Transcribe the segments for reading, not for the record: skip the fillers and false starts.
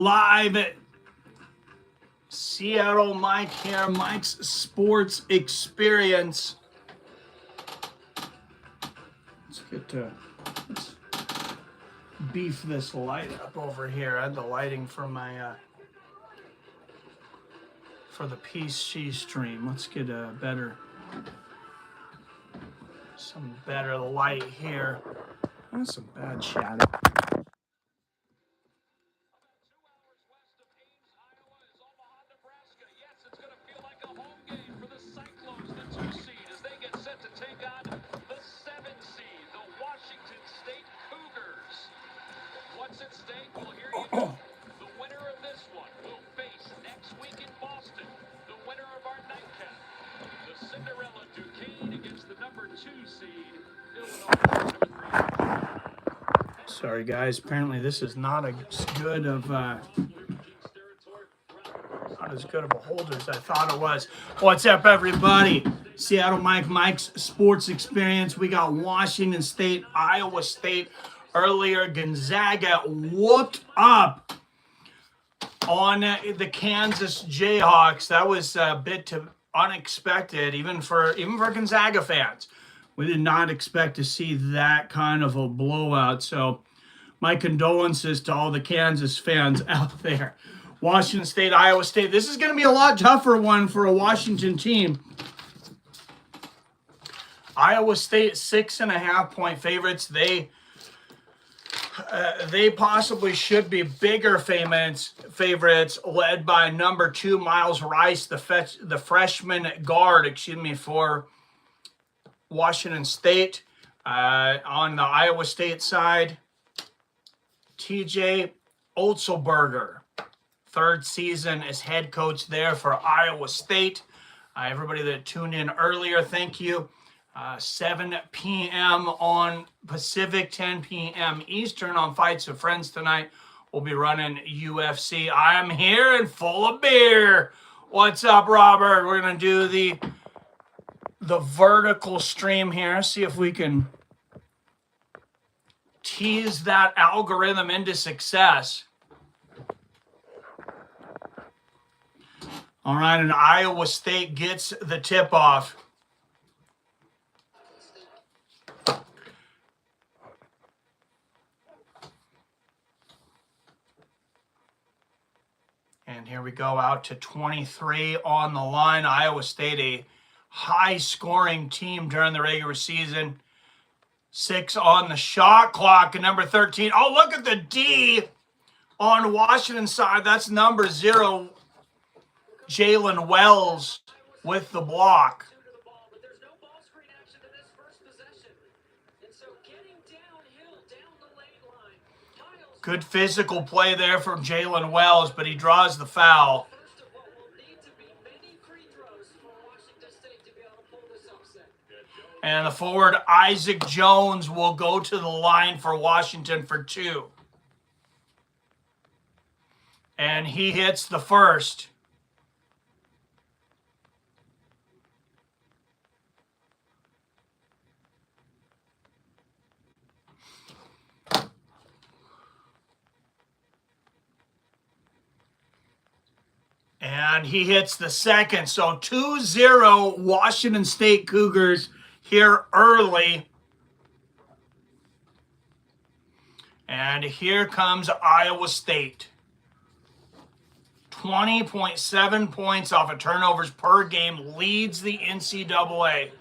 Live at Seattle, Mike here, Mike's Sports Experience. Let's beef this light up over here. I had the lighting for my for the PC stream. Let's get some better light here. That's some bad shadow. Sorry guys, apparently this is not as good of not as good of a holder as I thought it was. What's up everybody? Seattle Mike's Sports Experience. We got Washington State, Iowa State earlier. Gonzaga whooped up on the Kansas Jayhawks. That was a bit unexpected, even for Gonzaga fans. We did not expect to see that kind of a blowout. So my condolences to all the Kansas fans out there. Washington State, Iowa State. This is going to be a lot tougher one for a Washington team. Iowa State 6.5-point favorites. They possibly should be bigger favorites, led by number 2 Miles Rice, the freshman guard, for Washington State. On the Iowa State side, TJ Otzelberger, third season as head coach there for Iowa State. Everybody that tuned in earlier, thank you. 7 p.m. on Pacific, 10 p.m. Eastern on Fights with Friends tonight. We'll be running UFC. I'm here and full of beer. What's up, Robert? We're going to do the vertical stream here. See if we can tease that algorithm into success. All right, and Iowa State gets the tip-off. And here we go, out to 23 on the line. Iowa State, a high-scoring team during the regular season. 6 on the shot clock, and number 13. Oh, look at the D on Washington's side. That's number 0, Jalen Wells, with the block. Good physical play there from Jalen Wells, but he draws the foul. And the forward, Isaac Jones, will go to the line for Washington for 2. And he hits the first. And he hits the second. So 2-0 Washington State Cougars here early. And here comes Iowa State. 20.7 points off of turnovers per game, leads the NCAA.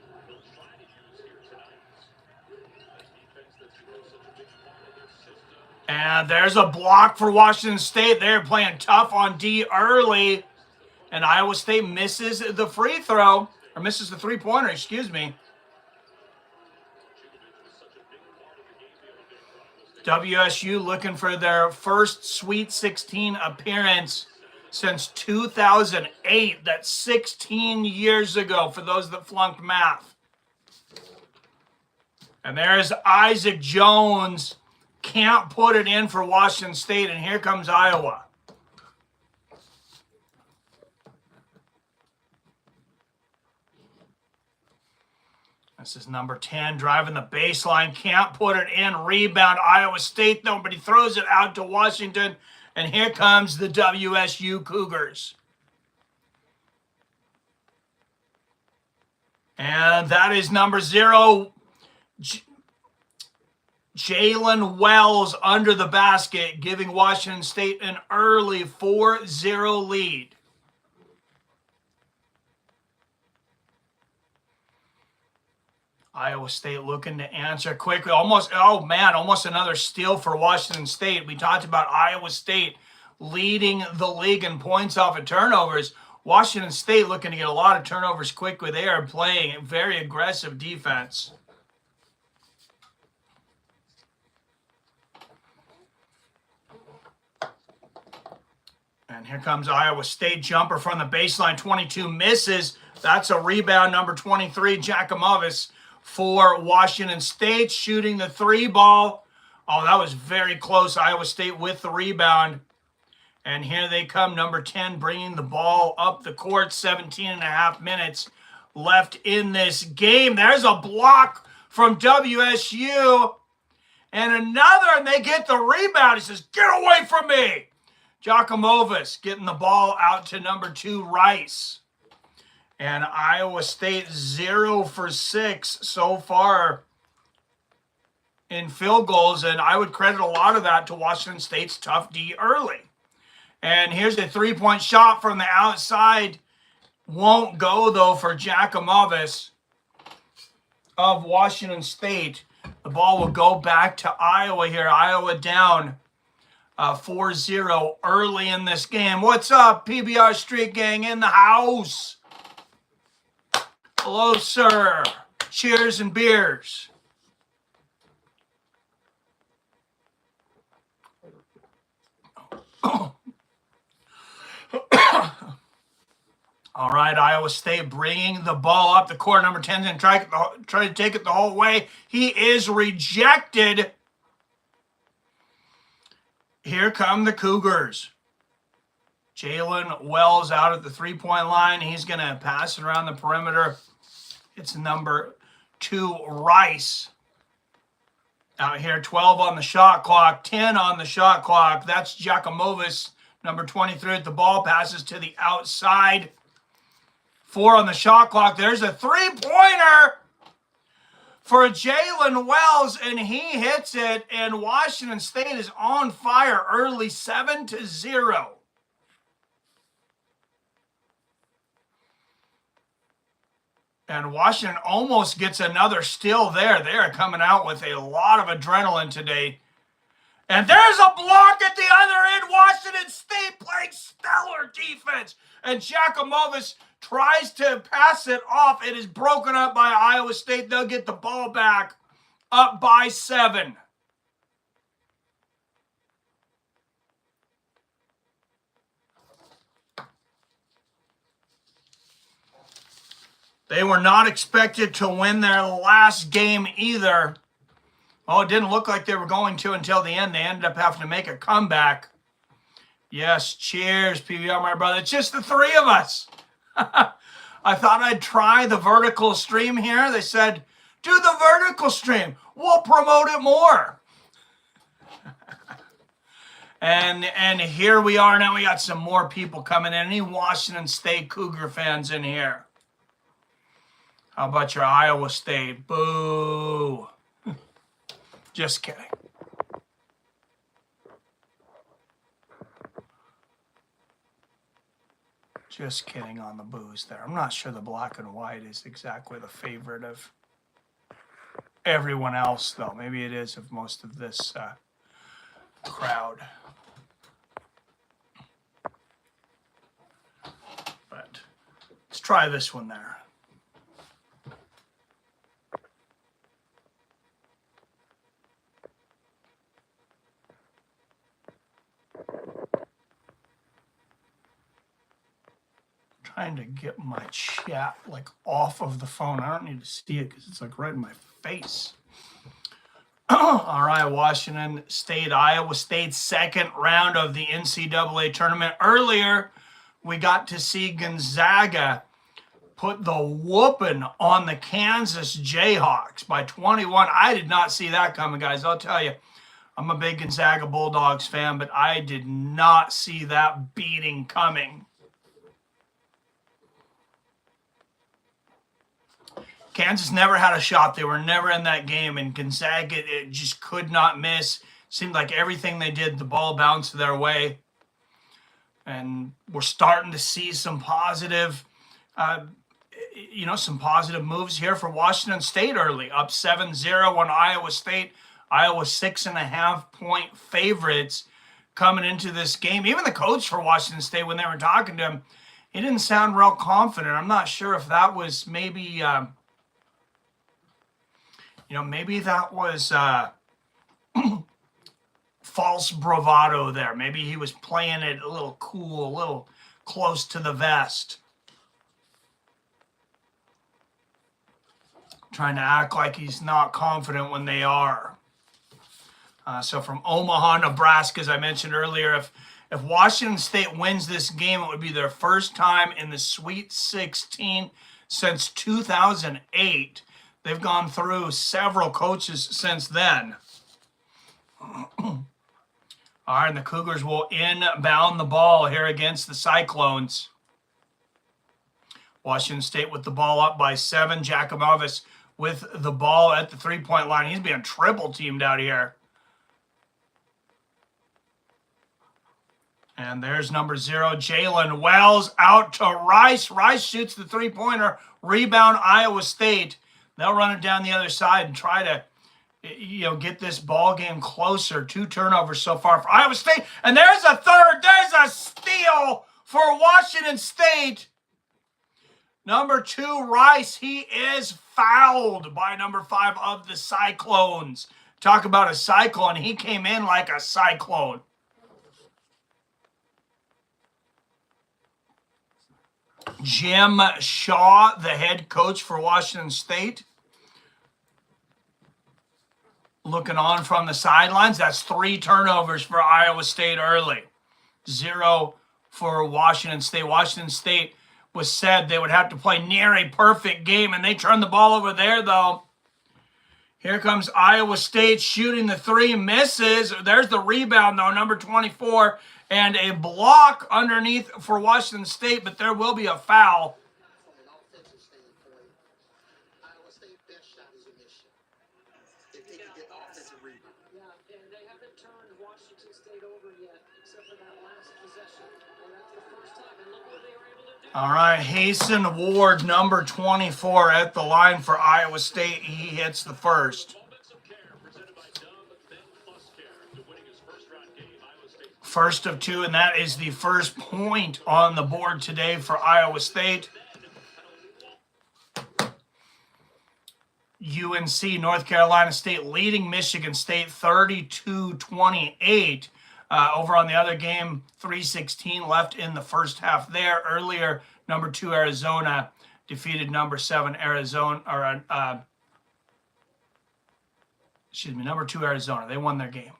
And there's a block for Washington State. They're playing tough on D early. And Iowa State misses the free throw, or misses the three-pointer, excuse me. WSU looking for their first Sweet 16 appearance since 2008. That's 16 years ago for those that flunked math. And there's Isaac Jones. Can't put it in for Washington State, and here comes Iowa. This is number 10, driving the baseline. Can't put it in. Rebound, Iowa State, though, but he throws it out to Washington. And here comes the WSU Cougars. And that is number 0, Jalen Wells under the basket, giving Washington State an early 4-0 lead. Iowa State looking to answer quickly. Almost another steal for Washington State. We talked about Iowa State leading the league in points off of turnovers. Washington State looking to get a lot of turnovers quickly. They are playing very aggressive defense. And here comes Iowa State jumper from the baseline. 22 misses. That's a rebound. Number 23, Giacomovis for Washington State, shooting the 3 ball. Oh, that was very close. Iowa State with the rebound. And here they come, number 10, bringing the ball up the court. 17 and a half minutes left in this game. There's a block from WSU. And another, and they get the rebound. He says, get away from me. Giacomovis getting the ball out to number 2, Rice. And Iowa State 0 for 6 so far in field goals. And I would credit a lot of that to Washington State's tough D early. And here's a 3-point shot from the outside. Won't go, though, for Giacomovis of Washington State. The ball will go back to Iowa here. Iowa down 4-0 early in this game. What's up, PBR Street Gang in the house? Hello, sir. Cheers and beers. All right, Iowa State bringing the ball up the court. Number 10 and try to take it the whole way. He is rejected. Here come the Cougars. Jalen Wells out at the 3-point line. He's going to pass it around the perimeter. It's number 2, Rice. Out here, 12 on the shot clock, 10 on the shot clock. That's Giacomovis, number 23 at the ball. Passes to the outside. 4 on the shot clock. There's a 3-pointer for Jalen Wells, and he hits it, and Washington State is on fire early, 7-0. And Washington almost gets another steal there. They are coming out with a lot of adrenaline today. And there's a block at the other end. Washington State playing stellar defense. And Giacomovis tries to pass it off. It is broken up by Iowa State. They'll get the ball back, up by 7. They were not expected to win their last game either. Oh, it didn't look like they were going to until the end. They ended up having to make a comeback. Yes, cheers, PBR, my brother. It's just the 3 of us. I thought I'd try the vertical stream here. They said, do the vertical stream. We'll promote it more. and here we are now. We got some more people coming in. Any Washington State Cougar fans in here? How about your Iowa State? Boo. Just kidding. Just kidding on the boos there. I'm not sure the black and white is exactly the favorite of everyone else, though. Maybe it is of most of this crowd. But let's try this one there. Trying to get my chat like off of the phone. I don't need to see it because it's like right in my face. All right, Washington State, Iowa State, second round of the NCAA tournament. Earlier, we got to see Gonzaga put the whooping on the Kansas Jayhawks by 21. I did not see that coming, guys. I'll tell you. I'm a big Gonzaga Bulldogs fan, but I did not see that beating coming. Kansas never had a shot. They were never in that game, and Gonzaga, it just could not miss. Seemed like everything they did, the ball bounced their way. And we're starting to see some positive, some positive moves here for Washington State early. Up 7-0 on Iowa State. Iowa 6.5-point favorites coming into this game. Even the coach for Washington State, when they were talking to him, he didn't sound real confident. I'm not sure if that was maybe, maybe that was false bravado there. Maybe he was playing it a little cool, a little close to the vest. Trying to act like he's not confident when they are. So from Omaha, Nebraska, as I mentioned earlier, if Washington State wins this game, it would be their first time in the Sweet 16 since 2008. They've gone through several coaches since then. All right, and the Cougars will inbound the ball here against the Cyclones. Washington State with the ball up by 7. Jacomovis with the ball at the three-point line. He's being triple teamed out here. And there's number 0, Jalen Wells out to Rice. Rice shoots the three-pointer. Rebound, Iowa State. They'll run it down the other side and try to, get this ball game closer. 2 turnovers so far for Iowa State. And there's a third. There's a steal for Washington State. Number 2, Rice. He is fouled by number 5 of the Cyclones. Talk about a cyclone. He came in like a cyclone. Jim Shaw, the head coach for Washington State, looking on from the sidelines. That's 3 turnovers for Iowa State early. 0 for Washington State. Washington State was said they would have to play near a perfect game, and they turned the ball over there, though. Here comes Iowa State shooting the 3, misses. There's the rebound, though, number 24. And a block underneath for Washington State, but there will be a foul. All right, Hasten Ward, number 24 at the line for Iowa State. He hits the first. First of 2, and that is the first point on the board today for Iowa State. UNC, North Carolina State, leading Michigan State 32-28. Over on the other game, 3:16 left in the first half there. Earlier, number 2 Arizona defeated number 7 Arizona, number 2 Arizona. They won their game.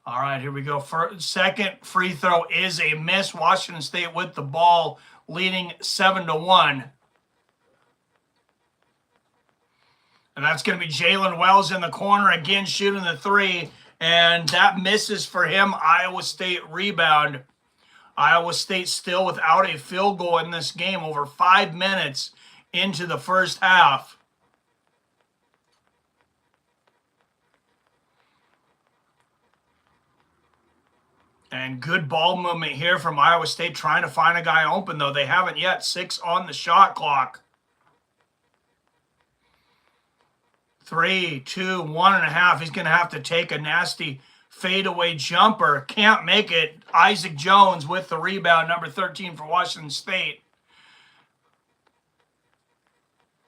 All right, here we go. Second free throw is a miss. Washington State with the ball, leading 7-1. And that's going to be Jalen Wells in the corner again, shooting the 3. And that misses for him. Iowa State rebound. Iowa State still without a field goal in this game, over 5 minutes into the first half. And good ball movement here from Iowa State, trying to find a guy open, though. They haven't yet. 6 on the shot clock. 3, 2, 1.5. He's going to have to take a nasty fadeaway jumper. Can't make it. Isaac Jones with the rebound, number 13 for Washington State.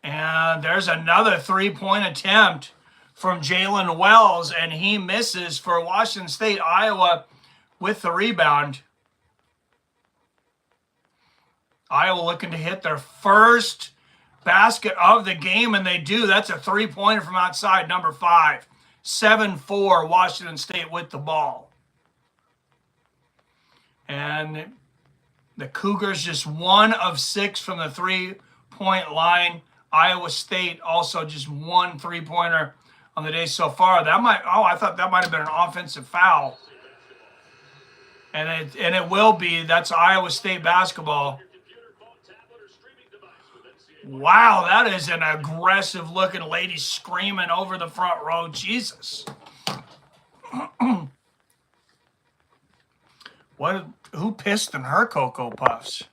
And there's another 3-point attempt from Jalen Wells, and he misses for Washington State. Iowa with the rebound. Iowa looking to hit their first basket of the game, and they do. That's a 3-pointer from outside, number 5. 7-4, Washington State with the ball. And the Cougars just 1 of 6 from the 3-point line. Iowa State also just 1 3-pointer on the day so far. I thought that might have been an offensive foul. And it will be. That's Iowa State basketball. Wow, that is an aggressive looking lady screaming over the front row. Jesus. Who pissed in her Cocoa Puffs?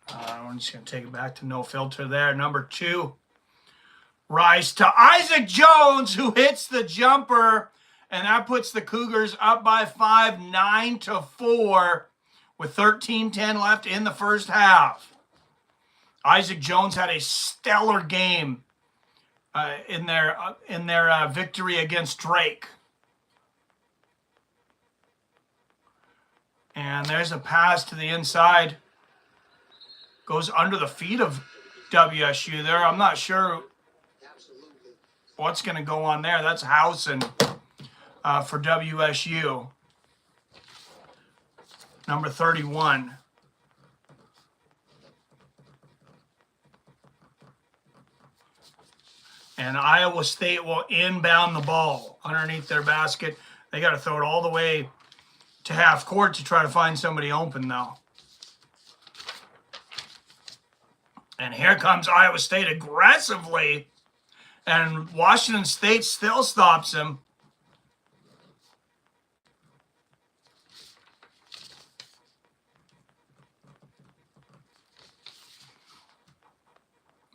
I'm just going to take it back to no filter there. Number 2, rise to Isaac Jones, who hits the jumper, and that puts the Cougars up by 5, 9-4, with 13:10 left in the first half. Isaac Jones had a stellar game in their victory against Drake. And there's a pass to the inside. Goes under the feet of WSU there. I'm not sure what's going to go on there. That's Housen for WSU. Number 31. And Iowa State will inbound the ball underneath their basket. They got to throw it all the way to half court to try to find somebody open, though. And here comes Iowa State aggressively. And Washington State still stops him.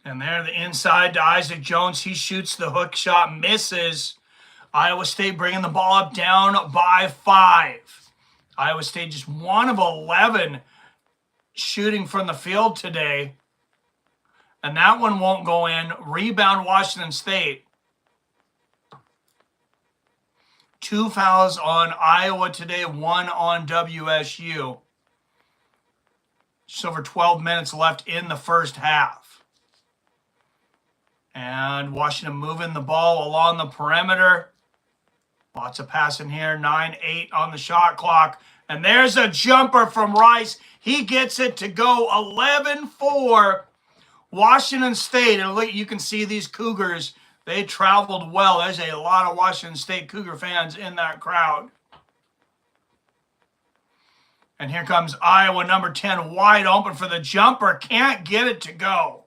And there, the inside to Isaac Jones. He shoots the hook shot, misses. Iowa State bringing the ball up, down by 5. Iowa State just 1 of 11 shooting from the field today. And that one won't go in. Rebound Washington State. 2 fouls on Iowa today, 1 on WSU. Just over 12 minutes left in the first half. And Washington moving the ball along the perimeter. Lots of passing here. 9-8 on the shot clock. And there's a jumper from Rice. He gets it to go 11-4. Washington State. And look, you can see these Cougars. They traveled well. There's a lot of Washington State Cougar fans in that crowd. And here comes Iowa, number 10, wide open for the jumper. Can't get it to go.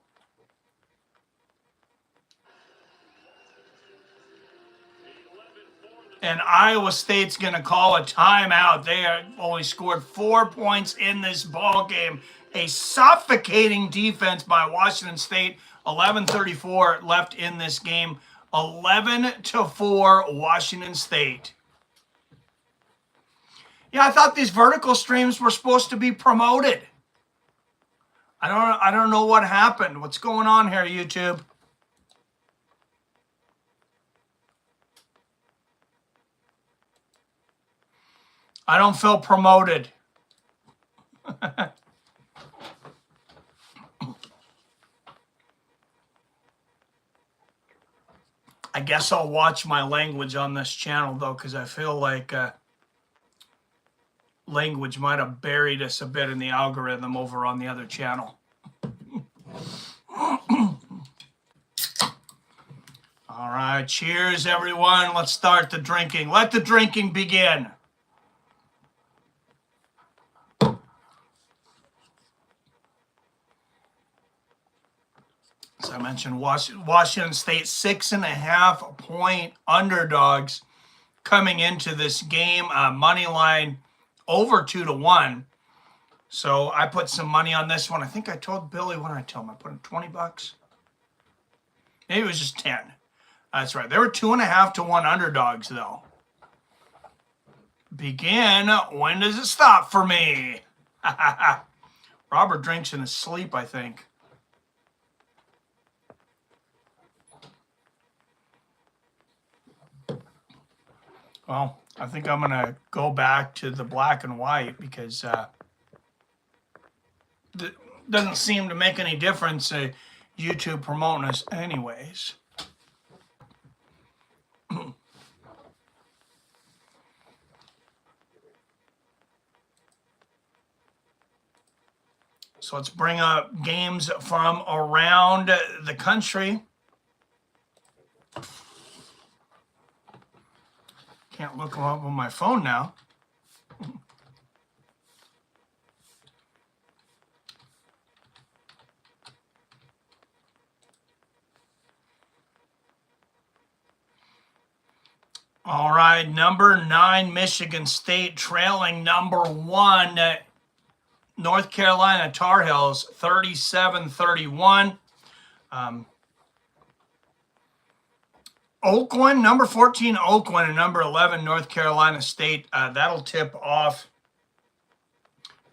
And Iowa State's going to call a timeout. They only scored 4 points in this ball game. A suffocating defense by Washington State. 11:34 left in this game. 11-4 Washington State. Yeah, I thought these vertical streams were supposed to be promoted. I don't know what happened. What's going on here, YouTube? I don't feel promoted. I guess I'll watch my language on this channel, though, because I feel like language might have buried us a bit in the algorithm over on the other channel. All right, cheers, everyone. Let's start the drinking. Let the drinking begin. As I mentioned, Washington State 6.5 point underdogs coming into this game. Money line over 2-1. So I put some money on this one. I think I told Billy, what did I tell him? I put in $20. Maybe it was just 10. That's right. They were 2.5-1 underdogs, though. Begin. When does it stop for me? Robert drinks in his sleep, I think. Well, I think I'm going to go back to the black and white because it doesn't seem to make any difference. YouTube promoting us anyways. So let's bring up games from around the country. Can't look them up on my phone now. All right, number 9, Michigan State trailing number 1, North Carolina Tar Heels, 37-31. Oakland, number 14, Oakland, and number 11, North Carolina State. That'll tip off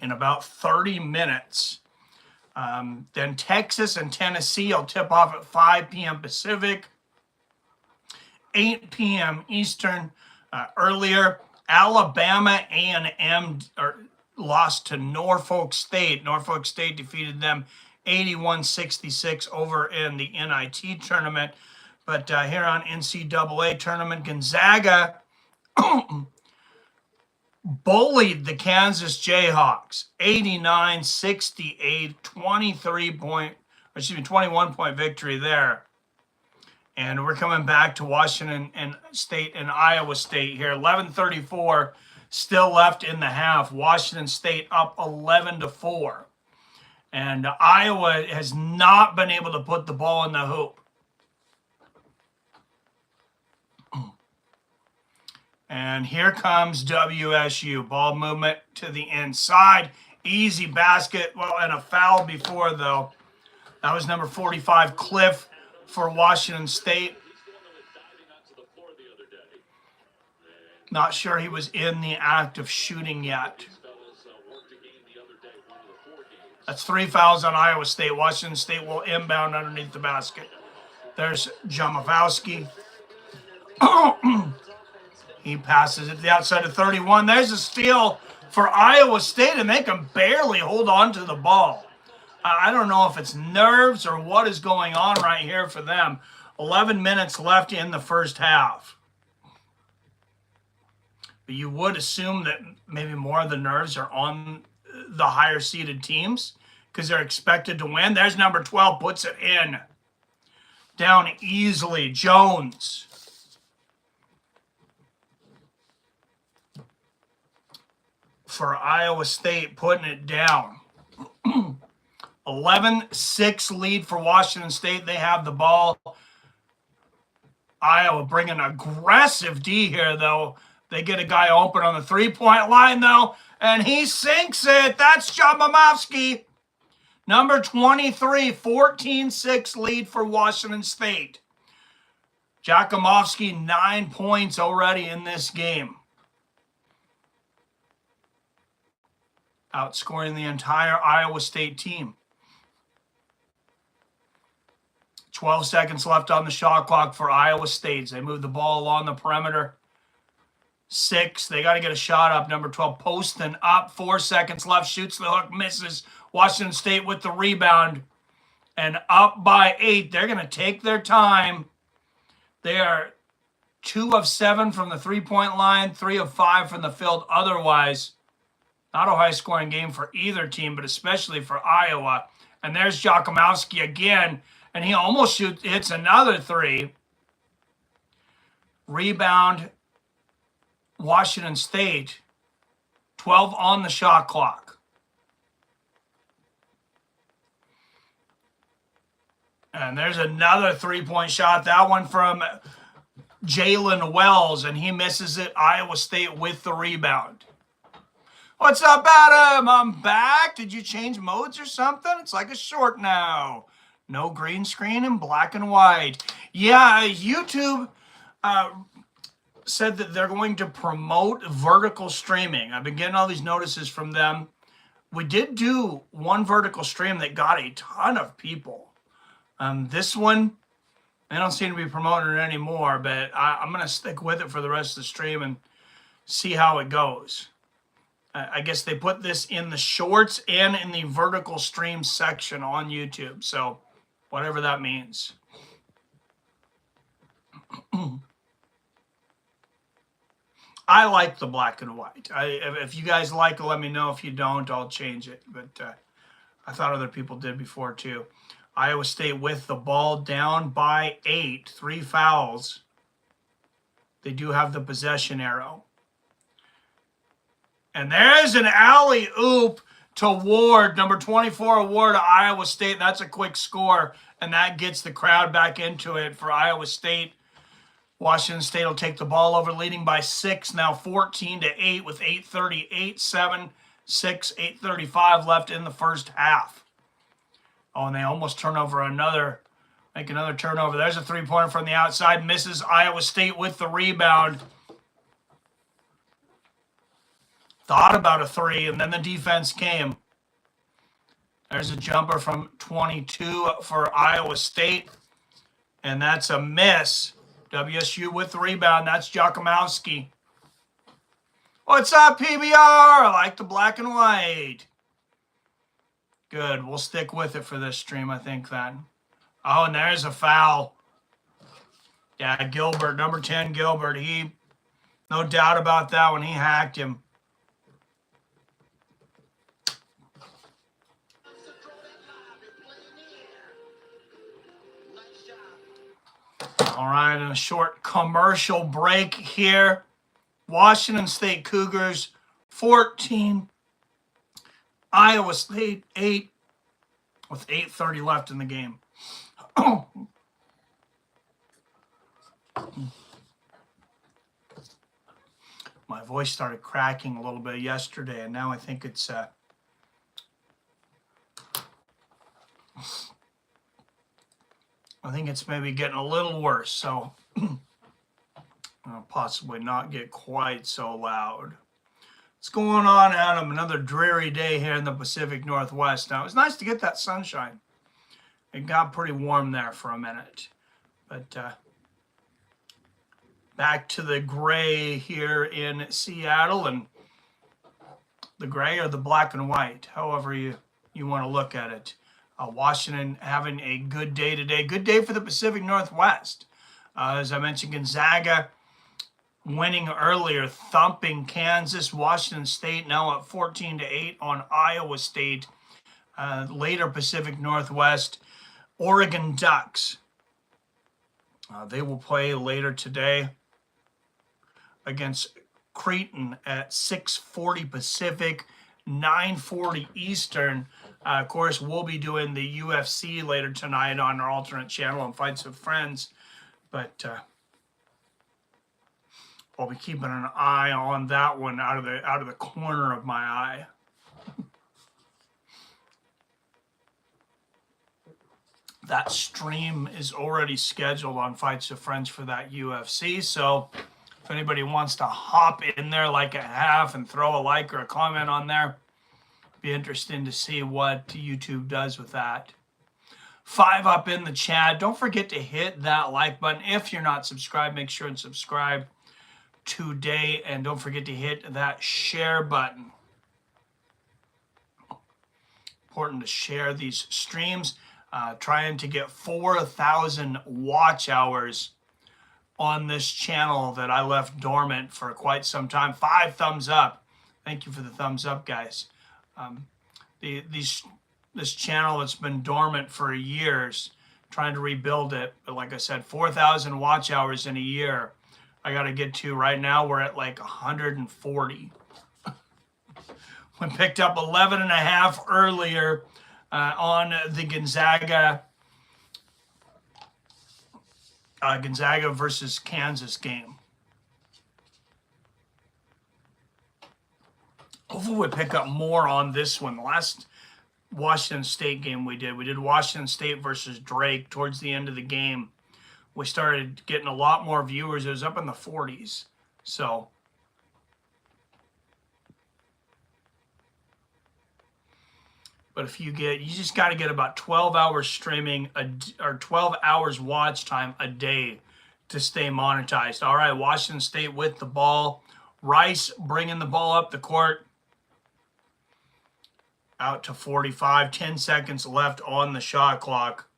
in about 30 minutes. Then Texas and Tennessee will tip off at 5 p.m. Pacific, 8 p.m. Eastern. Earlier, Alabama A&M lost to Norfolk State. Norfolk State defeated them 81-66 over in the NIT tournament. But here on NCAA tournament, Gonzaga bullied the Kansas Jayhawks 89-68, 21-point victory there. And we're coming back to Washington and State and Iowa State here. 11:34 still left in the half. Washington State up 11-4. And Iowa has not been able to put the ball in the hoop. And here comes WSU. Ball movement to the inside. Easy basket. Well, and a foul before, though. That was number 45, Cliff, for Washington State. Not sure he was in the act of shooting yet. That's 3 fouls on Iowa State. Washington State will inbound underneath the basket. There's Jamavowski. He passes it to the outside of 31. There's a steal for Iowa State, and they can barely hold on to the ball. I don't know if it's nerves or what is going on right here for them. 11 minutes left in the first half. But you would assume that maybe more of the nerves are on the higher seeded teams because they're expected to win. There's number 12, puts it in. Down easily, Jones. For Iowa State, putting it down. 11-6 lead for Washington State. They have the ball. Iowa bringing aggressive D here, though. They get a guy open on the three-point line, though, and he sinks it. That's Jamavowski. Number 23, 14-6 lead for Washington State. Jakimovsky, 9 points already in this game. Outscoring the entire Iowa State team. 12 seconds left on the shot clock for Iowa State. They move the ball along the perimeter. 6. They got to get a shot up. Number 12, Poston up. 4 seconds left. Shoots the hook. Misses. Washington State with the rebound. And up by 8. They're going to take their time. They are 2 of 7 from the three-point line. 3 of 5 from the field. Otherwise, not a high-scoring game for either team, but especially for Iowa. And there's Jakimovsky again. And he almost hits another 3. Rebound, Washington State. 12 on the shot clock. And there's another three-point shot. That one from Jalen Wells, and he misses it. Iowa State with the rebound. What's up, Adam? I'm back. Did you change modes or something? It's like a short now. No green screen and black and white. Yeah, YouTube said that they're going to promote vertical streaming. I've been getting all these notices from them. We did do one vertical stream that got a ton of people. This one, they don't seem to be promoting it anymore, but I'm going to stick with it for the rest of the stream and see how it goes. I guess they put this in the shorts and in the vertical stream section on YouTube. So whatever that means. I like the black and white. If you guys like it, let me know. If you don't, I'll change it. But I thought other people did before too. Iowa State with the ball down by 8, 3 fouls. They do have the possession arrow. And there's an alley-oop to Ward, number 24 Ward to Iowa State. That's a quick score, and that gets the crowd back into it for Iowa State. Washington State will take the ball over, leading by 6, now 14-8 with 8:38, 7, 6, 8:35 left in the first half. Oh, and they almost turn over make another turnover. There's a three-pointer from the outside. Misses. Iowa State with the rebound. Thought about a three, and then the defense came. There's a jumper from 22 for Iowa State, and that's a miss. WSU with the rebound. That's Jakomowski. What's up, PBR? I like the black and white. Good. We'll stick with it for this stream, I think, then. Oh, and there's a foul. Yeah, Gilbert, number 10, Gilbert. He, no doubt about that when he hacked him. All right, and a short commercial break here. Washington State Cougars 14, Iowa State 8, with 8:30 left in the game. My voice started cracking a little bit yesterday, and now I think it's maybe getting a little worse, so I'll possibly not get quite so loud. What's going on, Adam? Another dreary day here in the Pacific Northwest. Now, it was nice to get that sunshine. It got pretty warm there for a minute. But back to the gray here in Seattle, and the gray or the black and white, however you want to look at it. Washington having a good day today. Good day for the Pacific Northwest. As I mentioned, Gonzaga winning earlier, thumping Kansas. Washington State now at 14-8 on Iowa State. Later, Pacific Northwest, Oregon Ducks. They will play later today against Creighton at 6:40 Pacific, 9:40 Eastern. Of course, we'll be doing the UFC later tonight on our alternate channel on Fights with Friends, but I'll be keeping an eye on that one out of the corner of my eye. That stream is already scheduled on Fights with Friends for that UFC, so if anybody wants to hop in there like I have and throw a like or a comment on there, be interesting to see what YouTube does with that. 5 up in the chat. Don't forget to hit that like button. If you're not subscribed, make sure and subscribe today. And don't forget to hit that share button. Important to share these streams. Trying to get 4,000 watch hours on this channel that I left dormant for quite some time. 5 thumbs up. Thank you for the thumbs up, guys. This channel that's been dormant for years, trying to rebuild it. But like I said, 4,000 watch hours in a year. I got to get to right now. We're at like 140. We picked up 11.5 earlier on the Gonzaga versus Kansas game. Hopefully we pick up more on this one. The last Washington State game we did Washington State versus Drake towards the end of the game. We started getting a lot more viewers. It was up in the 40s. So but if you just got to get about 12 hours streaming or 12 hours watch time a day to stay monetized. All right, Washington State with the ball. Rice bringing the ball up the court. Out to 45, 10 seconds left on the shot clock.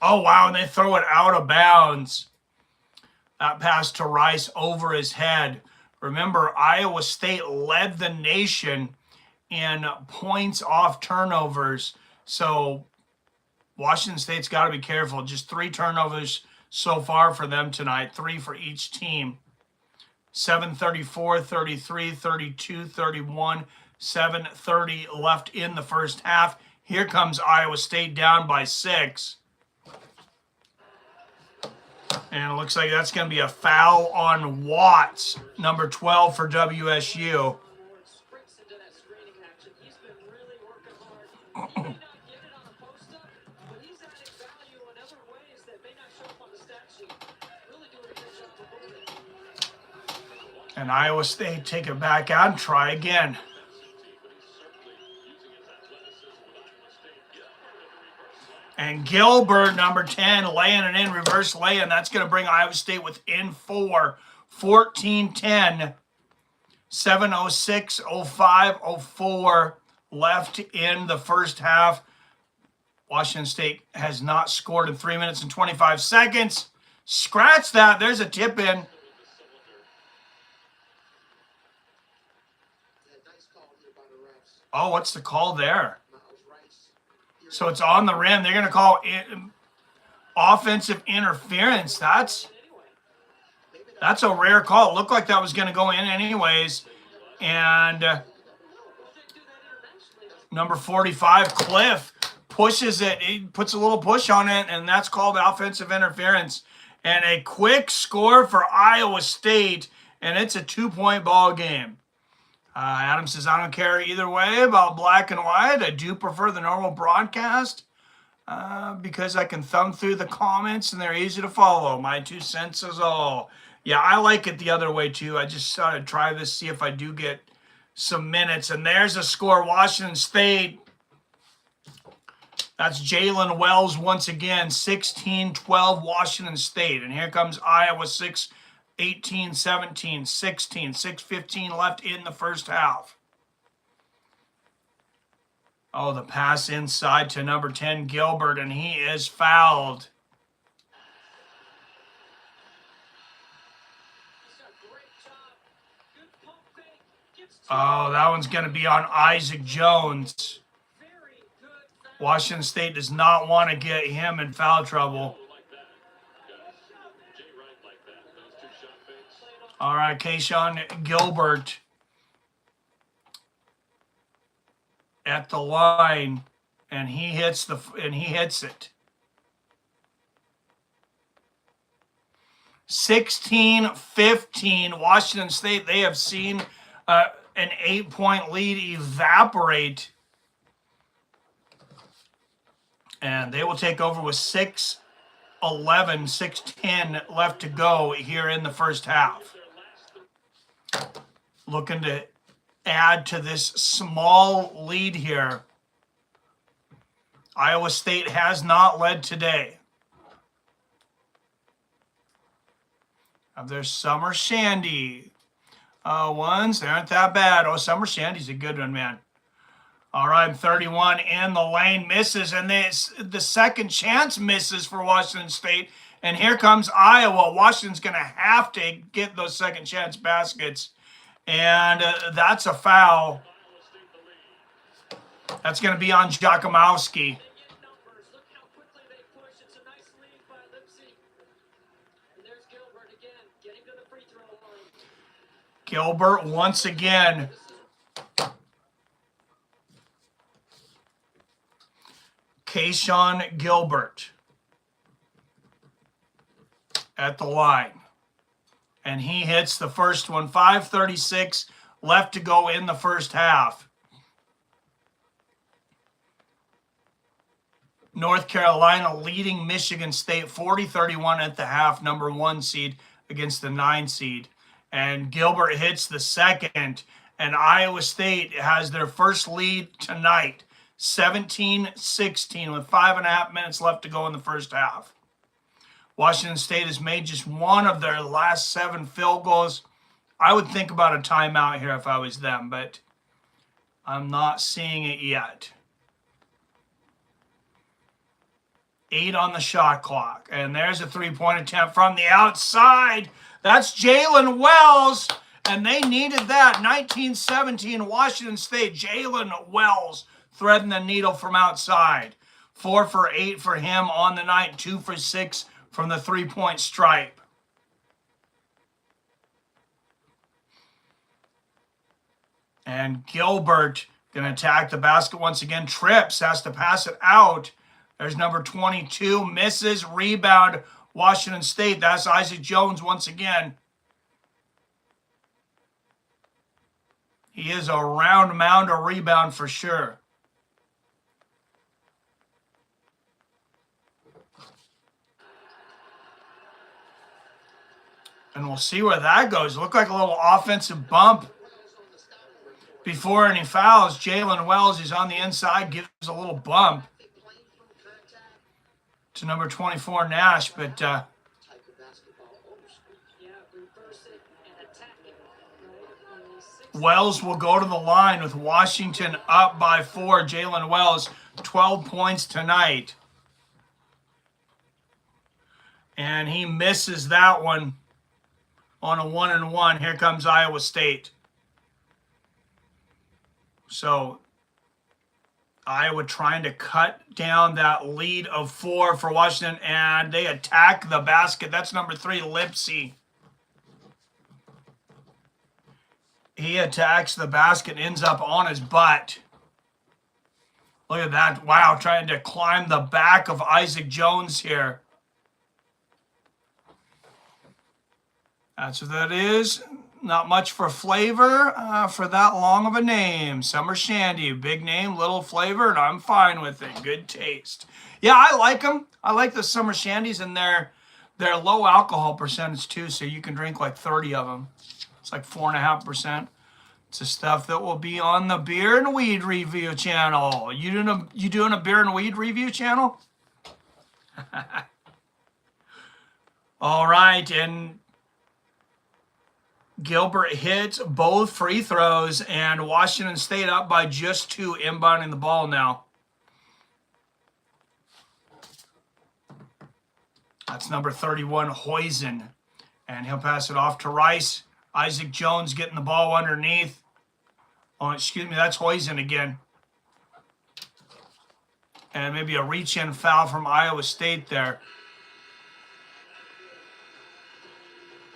Oh, wow, and they throw it out of bounds. That pass to Rice over his head. Remember, Iowa State led the nation in points off turnovers. So Washington State's got to be careful. Just 3 turnovers so far for them tonight, 3 for each team. 7:34, 33, 32, 31, 7:30 left in the first half. Here comes Iowa State down by 6. And it looks like that's going to be a foul on Watts, number 12 for WSU. And Iowa State take it back out and try again. And Gilbert, number 10, laying it in, reverse lay-in. That's going to bring Iowa State within 4, 14-10. 7:06, 05, 04 left in the first half. Washington State has not scored in 3 minutes and 25 seconds. Scratch that. There's a tip in. Oh, what's the call there? So it's on the rim. They're going to call it offensive interference. That's a rare call. It looked like that was going to go in anyways. And number 45, Cliff, pushes it. He puts a little push on it, and that's called offensive interference. And a quick score for Iowa State, and it's a 2-point ball game. Adam says, I don't care either way about black and white. I do prefer the normal broadcast because I can thumb through the comments and they're easy to follow. My 2 cents is all. Yeah, I like it the other way too. I just thought I'd try this, see if I do get some minutes. And there's a score, Washington State. That's Jalen Wells once again, 16-12 Washington State. And here comes Iowa 6, 18, 17, 16, 6:15 left in the first half. Oh, the pass inside to number 10, Gilbert, and he is fouled. Oh, that one's going to be on Isaac Jones. Washington State does not want to get him in foul trouble. All right, Keyshawn Gilbert at the line, and he hits it. 16-15, Washington State. They have seen an 8-point lead evaporate, and they will take over with 6:11, 6:10 left to go here in the first half. Looking to add to this small lead here. Iowa State has not led today. There's Summer Shandy. Ones, they aren't that bad. Oh, Summer Shandy's a good one, man. All right, 31 in the lane, misses, and the second chance misses for Washington State. And here comes Iowa. Washington's going to have to get those second chance baskets. And that's a foul. That's going to be on Jakomowski. Gilbert once again. Keyshawn Gilbert at the line. And he hits the first one. 5:36 left to go in the first half. North Carolina leading Michigan State 40-31 at the half, number 1 seed against the 9 seed. And Gilbert hits the second. And Iowa State has their first lead tonight, 17-16, with 5.5 minutes left to go in the first half. Washington State has made just one of their last 7 field goals. I would think about a timeout here if I was them, but I'm not seeing it yet. 8 on the shot clock. And there's a 3-point attempt from the outside. That's Jalen Wells. And they needed that. 1917, Washington State, Jalen Wells threading the needle from outside. 4 for 8 for him on the night, 2 for 6 from the three-point stripe. And Gilbert going to attack the basket once again. Trips, has to pass it out. There's number 22, misses, rebound, Washington State. That's Isaac Jones once again. He is a round mound of rebound for sure. And we'll see where that goes. Look like a little offensive bump before any fouls. Jalen Wells is on the inside, gives a little bump to number 24, Nash. But Wells will go to the line with Washington up by 4. Jalen Wells, 12 points tonight. And he misses that one on a 1-and-1. Here comes Iowa State. So Iowa trying to cut down that lead of 4 for Washington, and they attack the basket. That's number 3, Lipsy. He attacks the basket, ends up on his butt. Look at that. Wow, trying to climb the back of Isaac Jones here. That's what that is. Not much for flavor for that long of a name. Summer Shandy, big name, little flavor, and I'm fine with it. Good taste. Yeah, I like them. I like the Summer Shandies, and they're low alcohol percentage too, so you can drink like 30 of them. It's like 4.5%. It's the stuff that will be on the Beer and Weed Review channel. You doing a Beer and Weed Review channel? All right, and Gilbert hits both free throws, and Washington State up by just 2, inbounding the ball now. That's number 31, Hoisin. And he'll pass it off to Rice. Isaac Jones getting the ball underneath. Oh, excuse me, that's Hoisin again. And maybe a reach-in foul from Iowa State there.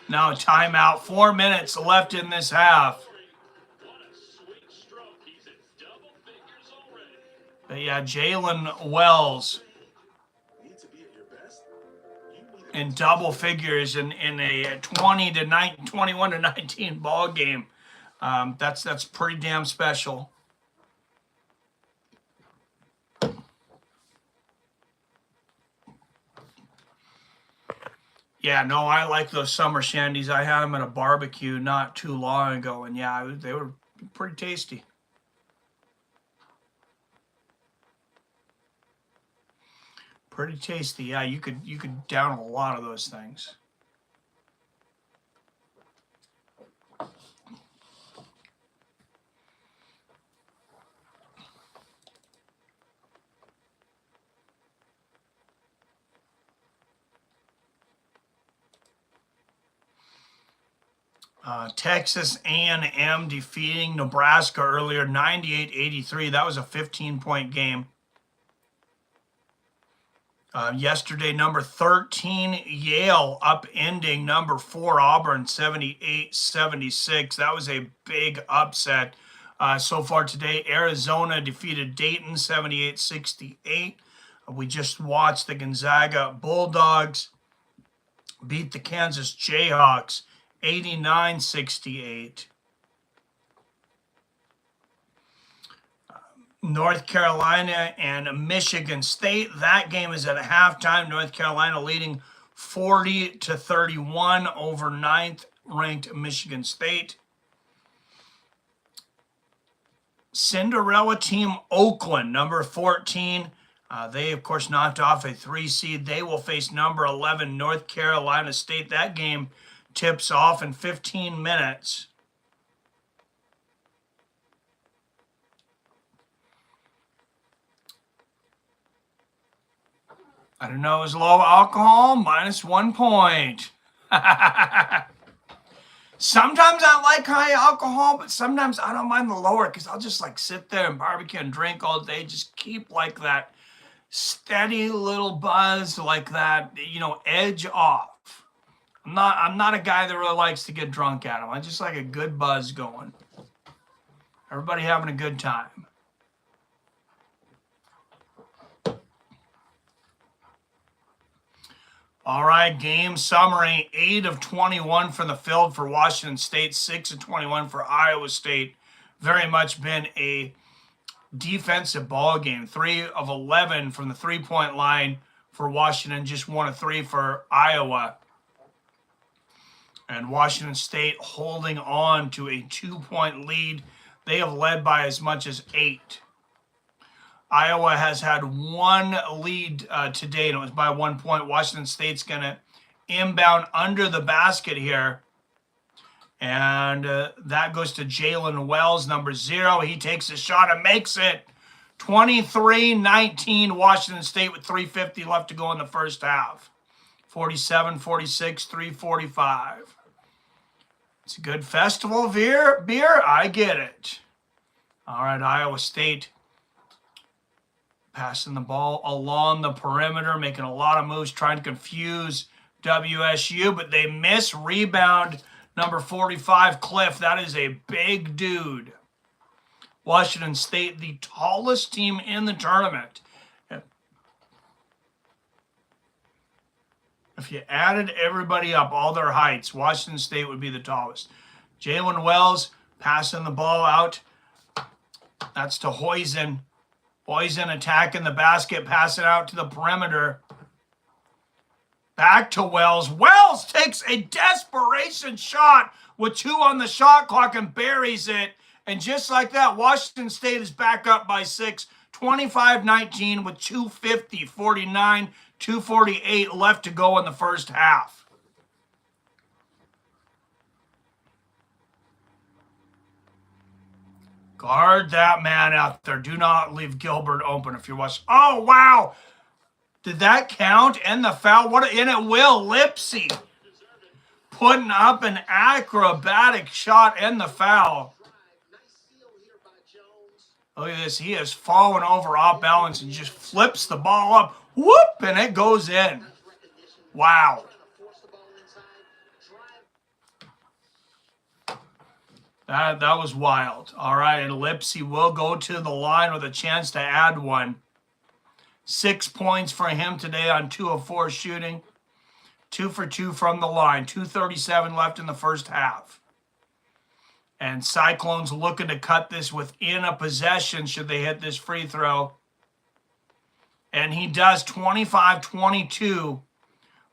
Now timeout. 4 minutes left in this half. But yeah, Jalen Wells in double figures in a 21 to 19 ball game. That's pretty damn special. Yeah, no, I like those Summer Shandies. I had them at a barbecue not too long ago, and yeah, they were pretty tasty. Pretty tasty. Yeah, you could down a lot of those things. Texas A&M defeating Nebraska earlier, 98-83. That was a 15-point game. Yesterday, number 13, Yale upending number 4, Auburn, 78-76. That was a big upset. So far today, Arizona defeated Dayton, 78-68. We just watched the Gonzaga Bulldogs beat the Kansas Jayhawks, 89-68. North Carolina and Michigan State. That game is at halftime. North Carolina leading 40-31 over 9th-ranked Michigan State. Cinderella team Oakland, number 14. They, of course, knocked off a 3 seed. They will face number 11, North Carolina State. That game tips off in 15 minutes. I don't know, is low alcohol, -1 point. Sometimes I like high alcohol, but sometimes I don't mind the lower because I'll just like sit there and barbecue and drink all day. Just keep like that steady little buzz, like that, edge off. I'm not a guy that really likes to get drunk at them. I just like a good buzz going. Everybody having a good time. All right, game summary. 8 of 21 from the field for Washington State, 6 of 21 for Iowa State. Very much been a defensive ball game. 3 of 11 from the three-point line for Washington, just 1 of 3 for Iowa. And Washington State holding on to a 2-point lead. They have led by as much as 8. Iowa has had 1 lead today, and it was by 1 point. Washington State's going to inbound under the basket here. And that goes to Jalen Wells, number 0. He takes a shot and makes it. 23-19, Washington State with 3:50 left to go in the first half. 47-46, 3:45. It's a good festival beer. I get it. All right, Iowa State passing the ball along the perimeter, making a lot of moves, trying to confuse WSU, but they miss. Rebound, number 45, Cliff. That is a big dude. Washington State, the tallest team in the tournament. If you added everybody up, all their heights, Washington State would be the tallest. Jalen Wells passing the ball out. That's to Hoisin. Hoisin attacking the basket, passing out to the perimeter. Back to Wells. Wells takes a desperation shot with 2 on the shot clock and buries it. And just like that, Washington State is back up by 6, 25-19 with 2:50, 49, 2:48 left to go in the first half. Guard that man out there. Do not leave Gilbert open if you're watching. Oh, wow. Did that count? And the foul? And it will. Lipsy putting up an acrobatic shot and the foul. Look at this. He has fallen over off balance and just flips the ball up. Whoop! And it goes in. Wow. That was wild. All right, and Lipsy will go to the line with a chance to add 1. 6 points for him today on 2 of 4 shooting. 2 for 2 from the line. 2:37 left in the first half. And Cyclones looking to cut this within a possession should they hit this free throw. And he does. 25-22.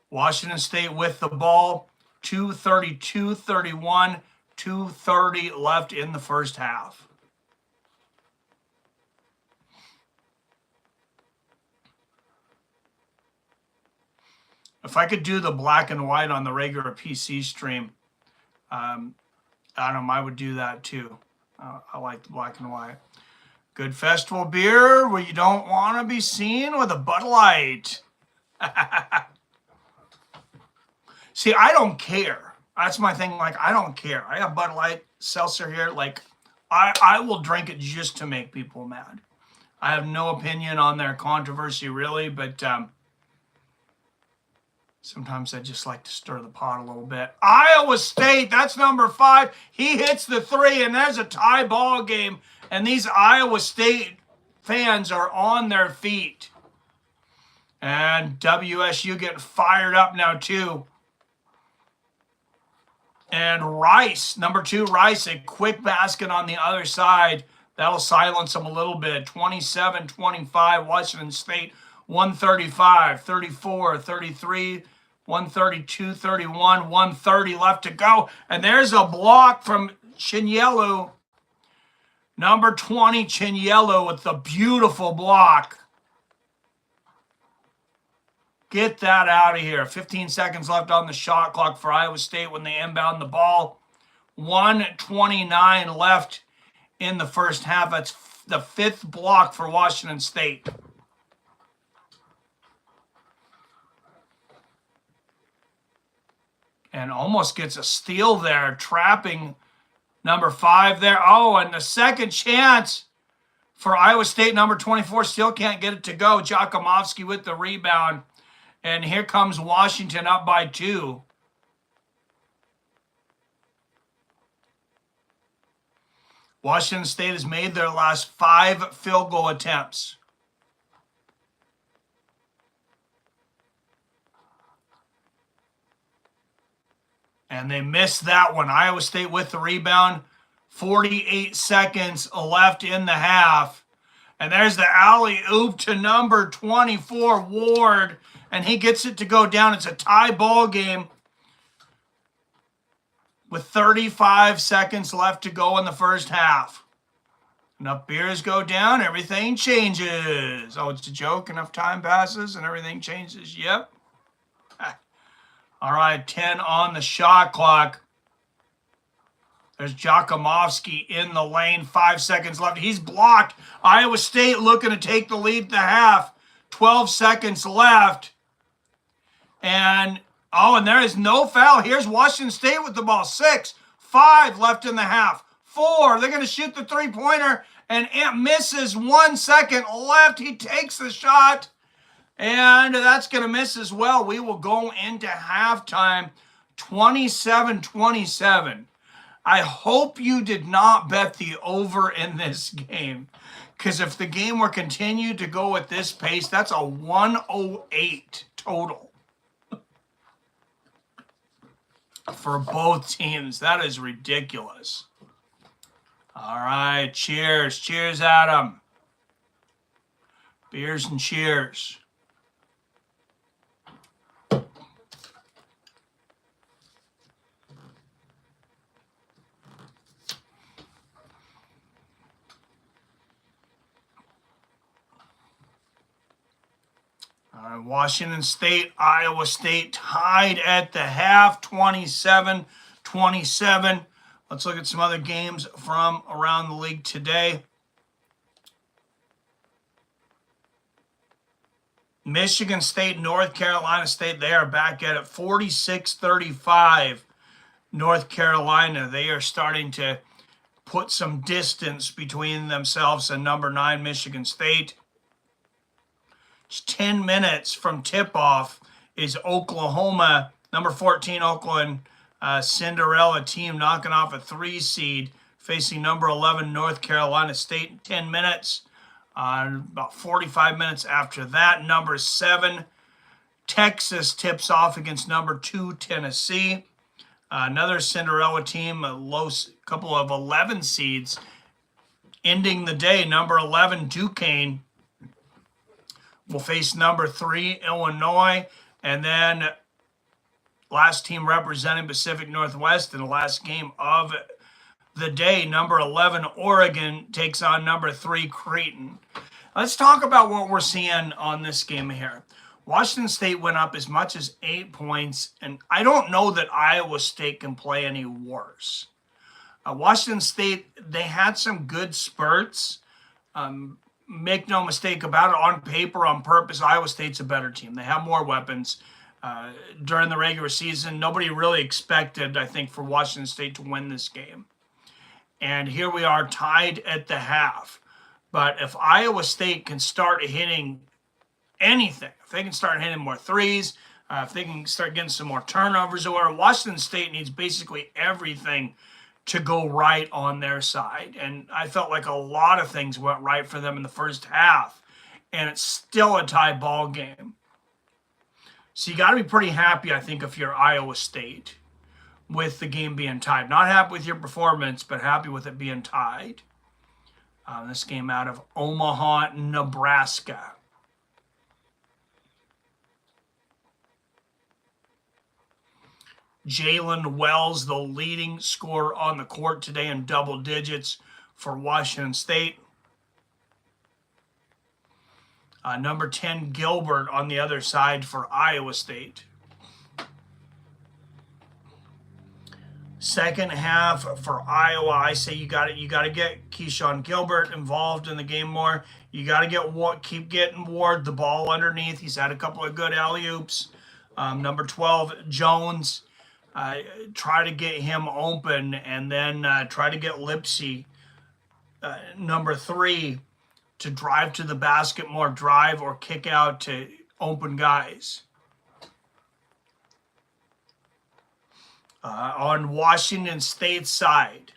Washington State with the ball. 2:32-31. 2:30 left in the first half. If I could do the black and white on the regular PC stream, Adam, I would do that too. I like the black and white. Good festival beer where you don't want to be seen with a Bud Light. See, I don't care. That's my thing. Like, I don't care. I have Bud Light seltzer here. Like, I will drink it just to make people mad. I have no opinion on their controversy, really, but sometimes I just like to stir the pot a little bit. Iowa State, that's number 5. He hits the 3, and there's a tie ball game. And these Iowa State fans are on their feet. And WSU getting fired up now, too. And Rice, number 2, Rice, a quick basket on the other side. That'll silence them a little bit. 27-25, Washington State, 135, 34, 33, 132, 31, 130 left to go. And there's a block from Chinyelu. Number 20, Chinyelu with the beautiful block. Get that out of here. 15 seconds left on the shot clock for Iowa State when they inbound the ball. 1:29 left in the first half. That's the 5th block for Washington State. and almost gets a steal there, trapping number 5 there. Oh, and the second chance for Iowa State, number 24, still can't get it to go. Jakimovski with the rebound. And here comes Washington up by 2. Washington State has made their last 5 field goal attempts. And they missed that one. Iowa State with the rebound. 48 seconds left in the half. And there's the alley-oop to number 24, Ward. And he gets it to go down. It's a tie ball game with 35 seconds left to go in the first half. Enough beers go down, everything changes. Oh, it's a joke. Enough time passes and everything changes. Yep. All right, 10 on the shot clock. There's Jakimovski in the lane. 5 seconds left. He's blocked. Iowa State looking to take the lead at the half. 12 seconds left. And there is no foul. Here's Washington State with the ball. 6, 5 left in the half. 4. They're going to shoot the three-pointer, and it misses. 1 second left. He takes the shot, and that's going to miss as well. We will go into halftime 27-27. I hope you did not bet the over in this game, because if the game were continued to go at this pace, that's a 108 total for both teams. That is ridiculous. All right, cheers. Cheers, Adam. Beers and cheers. Washington State, Iowa State tied at the half, 27-27. Let's look at some other games from around the league today. Michigan State, North Carolina State, they are back at it, 46-35. North Carolina, they are starting to put some distance between themselves and number 9 Michigan State. Just 10 minutes from tip-off is Oklahoma, number 14 Oakland Cinderella team knocking off a 3 seed, facing number 11 North Carolina State. 10 minutes. About 45 minutes after that, number 7 Texas tips off against number 2 Tennessee. Another Cinderella team, a couple of 11 seeds, ending the day. Number 11 Duquesne will face number 3 Illinois, and then last team representing Pacific Northwest in the last game of the day, number 11 Oregon takes on number 3 Creighton. Let's talk about what we're seeing on this game here. Washington State went up as much as 8 points, and I don't know that Iowa State can play any worse. Washington State, they had some good spurts. Make no mistake about it, on paper, on purpose, Iowa State's a better team. They have more weapons. During the regular season, nobody really expected, I think, for Washington State to win this game. And here we are tied at the half. But if Iowa State can start hitting anything, if they can start hitting more threes, if they can start getting some more turnovers, or Washington State needs basically everything to go right on their side. And I felt like a lot of things went right for them in the first half, and it's still a tie ball game. So you got to be pretty happy, I think, if you're Iowa State with the game being tied. Not happy with your performance, but happy with it being tied. This game out of Omaha, Nebraska. Jalen Wells, the leading scorer on the court today in double digits for Washington State. Number 10, Gilbert on the other side for Iowa State. Second half for Iowa, I say you got to get Keyshawn Gilbert involved in the game more. You got to keep getting Ward the ball underneath. He's had a couple of good alley-oops. Number 12, Jones. try to get him open, and then try to get Lipsy, number 3, to drive to the basket more, drive or kick out to open guys. On Washington State's side,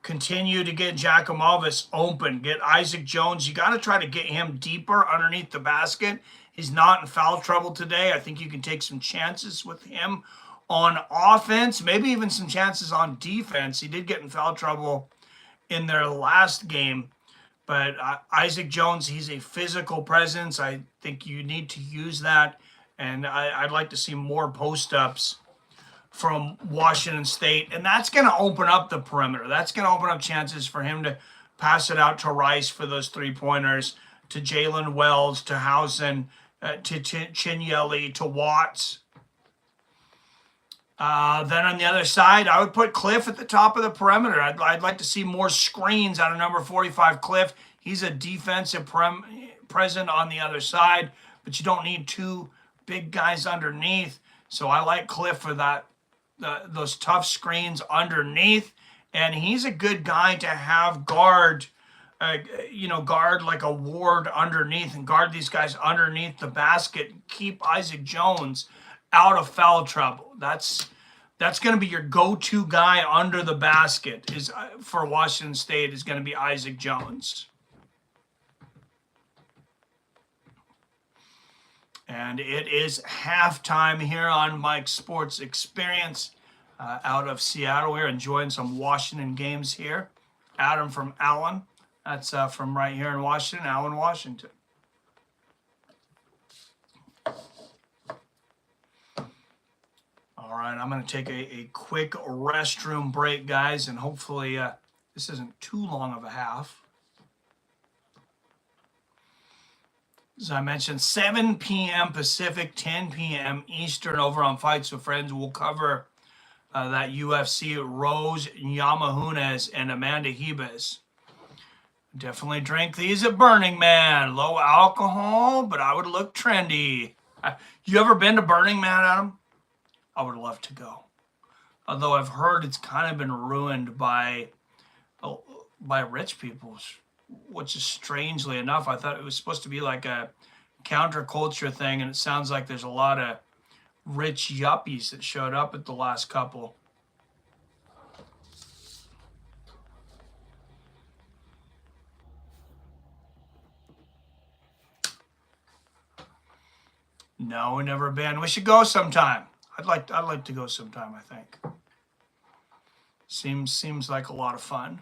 continue to get Giacomovis open. Get Isaac Jones. You got to try to get him deeper underneath the basket. He's not in foul trouble today. I think you can take some chances with him on offense, maybe even some chances on defense. He did get in foul trouble in their last game. But Isaac Jones, he's a physical presence. I think you need to use that. And I'd like to see more post-ups from Washington State. And that's going to open up the perimeter. That's going to open up chances for him to pass it out to Rice for those three-pointers, to Jalen Wells, to Housen, to Chinyeli, to Watts. Then on the other side, I would put Cliff at the top of the perimeter. I'd like to see more screens out of number 45, Cliff. He's a defensive present on the other side, but you don't need 2 big guys underneath. So I like Cliff for that, those tough screens underneath. And he's a good guy to have guard, guard like a Ward underneath and guard these guys underneath the basket. Keep Isaac Jones out of foul trouble. That's going to be your go-to guy under the basket is for Washington State is going to be Isaac Jones. And it is halftime here on Mike's Sports Experience out of Seattle. We're enjoying some Washington games here. Adam from Allen. That's from right here in Washington, Allen, Washington. All right, I'm going to take a quick restroom break, guys, and hopefully this isn't too long of a half. As I mentioned, 7 p.m. Pacific, 10 p.m. Eastern over on Fights with Friends. We'll cover that UFC, Rose Namajunas and Amanda Ribas. Definitely drink these at Burning Man. Low alcohol, but I would look trendy. You ever been to Burning Man, Adam? I would love to go. Although I've heard it's kind of been ruined by rich people, which is strangely enough. I thought it was supposed to be like a counterculture thing, and it sounds like there's a lot of rich yuppies that showed up at the last couple. No, we've never been. We should go sometime. I'd like to go sometime, I think. Seems like a lot of fun.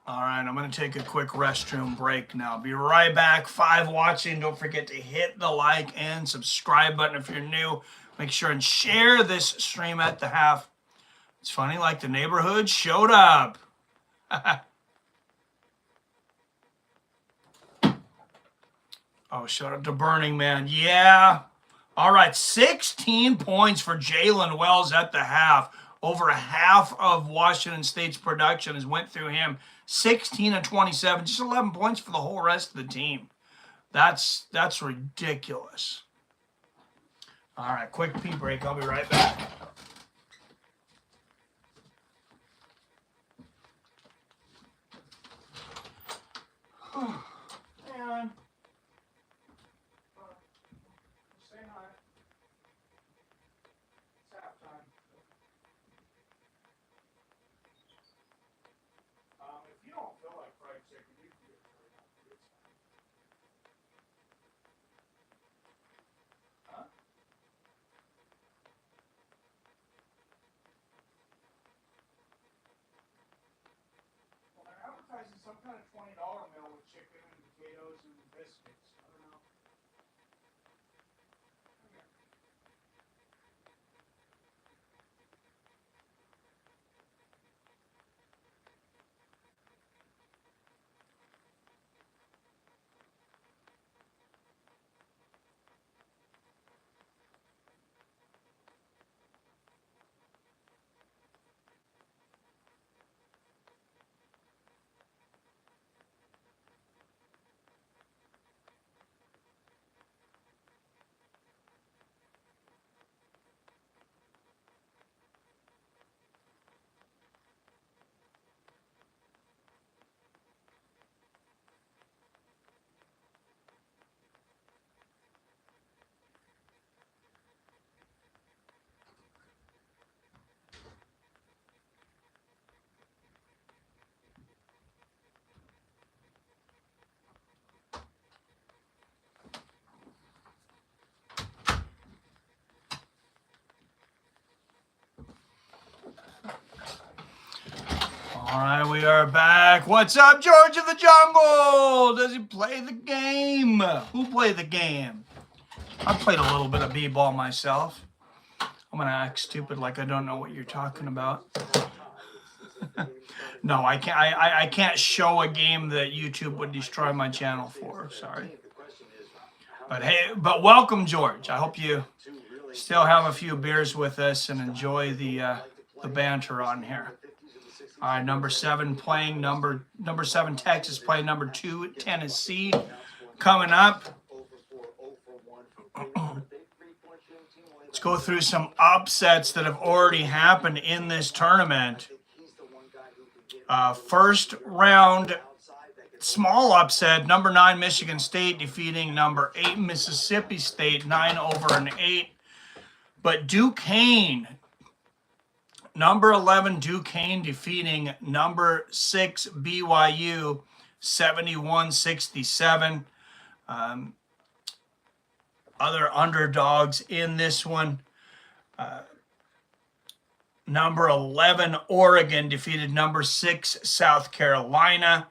All right, I'm going to take a quick restroom break now. Be right back. 5 watching. Don't forget to hit the like and subscribe button if you're new. Make sure and share this stream at the half. It's funny, like the neighborhood showed up. Oh, shout out to Burning Man. Yeah. All right, 16 points for Jalen Wells at the half. Over half of Washington State's production has went through him. 16 and 27, just 11 points for the whole rest of the team. That's ridiculous. All right, quick pee break. I'll be right back. Man. Say hi. It's halftime. If you don't feel like fried chicken, you can get it right now. It's fine. Huh? Well, they're advertising some kind of $20 meal with chicken and potatoes and biscuits. I don't know. All right, we are back. What's up, George of the Jungle? Does he play the game? Who played the game? I played a little bit of b-ball myself. I'm gonna act stupid like I don't know what you're talking about. No, I can't. I can't show a game that YouTube would destroy my channel for. Sorry. But hey, but welcome, George. I hope you still have a few beers with us and enjoy the banter on here. All right, number 7 playing number 7 Texas playing number 2 Tennessee coming up. Let's go through some upsets that have already happened in this tournament. First round, small upset, number 9 Michigan State defeating number 8 Mississippi State, 9-8. But Duquesne, number 11 Duquesne defeating number 6 BYU, 71-67. Other underdogs in this one. Number 11 Oregon defeated number 6 South Carolina.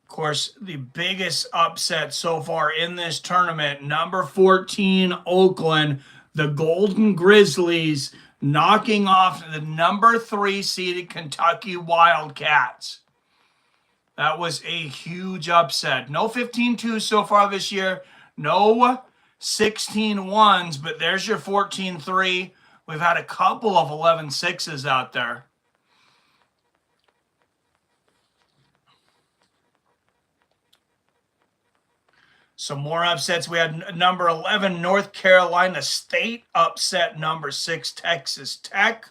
Of course, the biggest upset so far in this tournament, number 14 Oakland, the Golden Grizzlies, knocking off the number 3 seeded Kentucky Wildcats. That was a huge upset. No 15-2 so far this year. No 16-1s, but there's your 14-3. We've had a couple of 11-6s out there. Some more upsets. We had number 11 North Carolina State upset number 6 Texas Tech.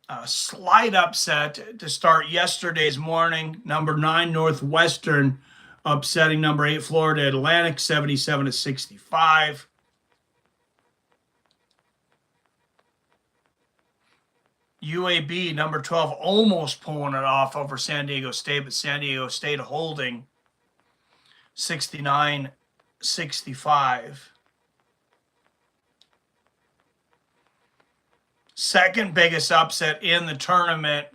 A slight upset to start yesterday's morning. Number 9 Northwestern upsetting number 8 Florida Atlantic, 77-65. UAB number 12 almost pulling it off over San Diego State, but San Diego State holding 69-65. Second biggest upset in the tournament.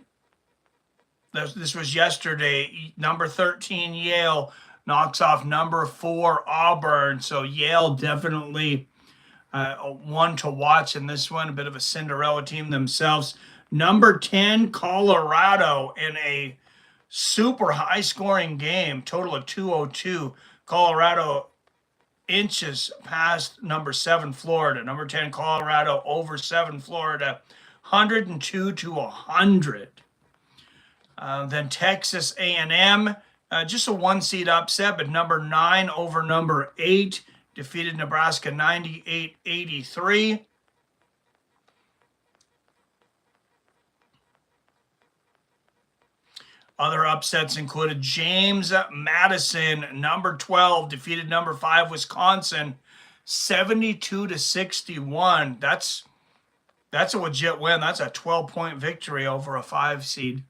This was yesterday. Number 13 Yale knocks off number 4 Auburn. So Yale definitely one to watch in this one. A bit of a Cinderella team themselves. Number 10 Colorado in a super high scoring game. Total of 202. Colorado inches past number 7 Florida. Number 10 Colorado over 7 Florida, 102-100. Then Texas A&M, just a 1-seed upset, but number 9 over number 8 defeated Nebraska 98-83. Other upsets included James Madison, number 12, defeated number 5 Wisconsin, 72-61. That's a legit win. That's a 12-point victory over a 5 seed.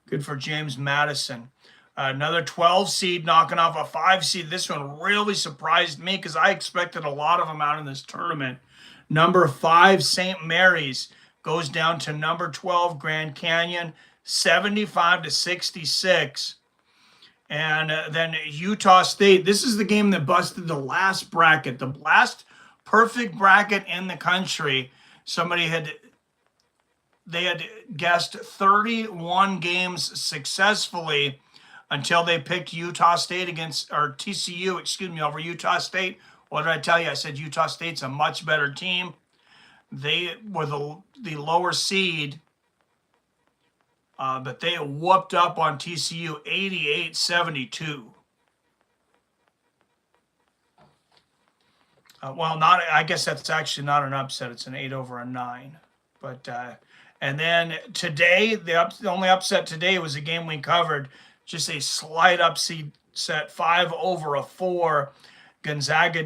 Good for James Madison. Another 12 seed knocking off a 5 seed. This one really surprised me because I expected a lot of them out in this tournament. Number 5 St. Mary's goes down to number 12 Grand Canyon, 75-66. And then Utah State. This is the game that busted the last bracket, the last perfect bracket in the country. They had guessed 31 games successfully until they picked Utah State TCU, over Utah State. What did I tell you? I said Utah State's a much better team. They were the lower seed. But they whooped up on TCU 88-72. I guess that's actually not an upset. It's an 8-9. But and then today, the only upset today was a game we covered. Just a slight upset, 5-4. Gonzaga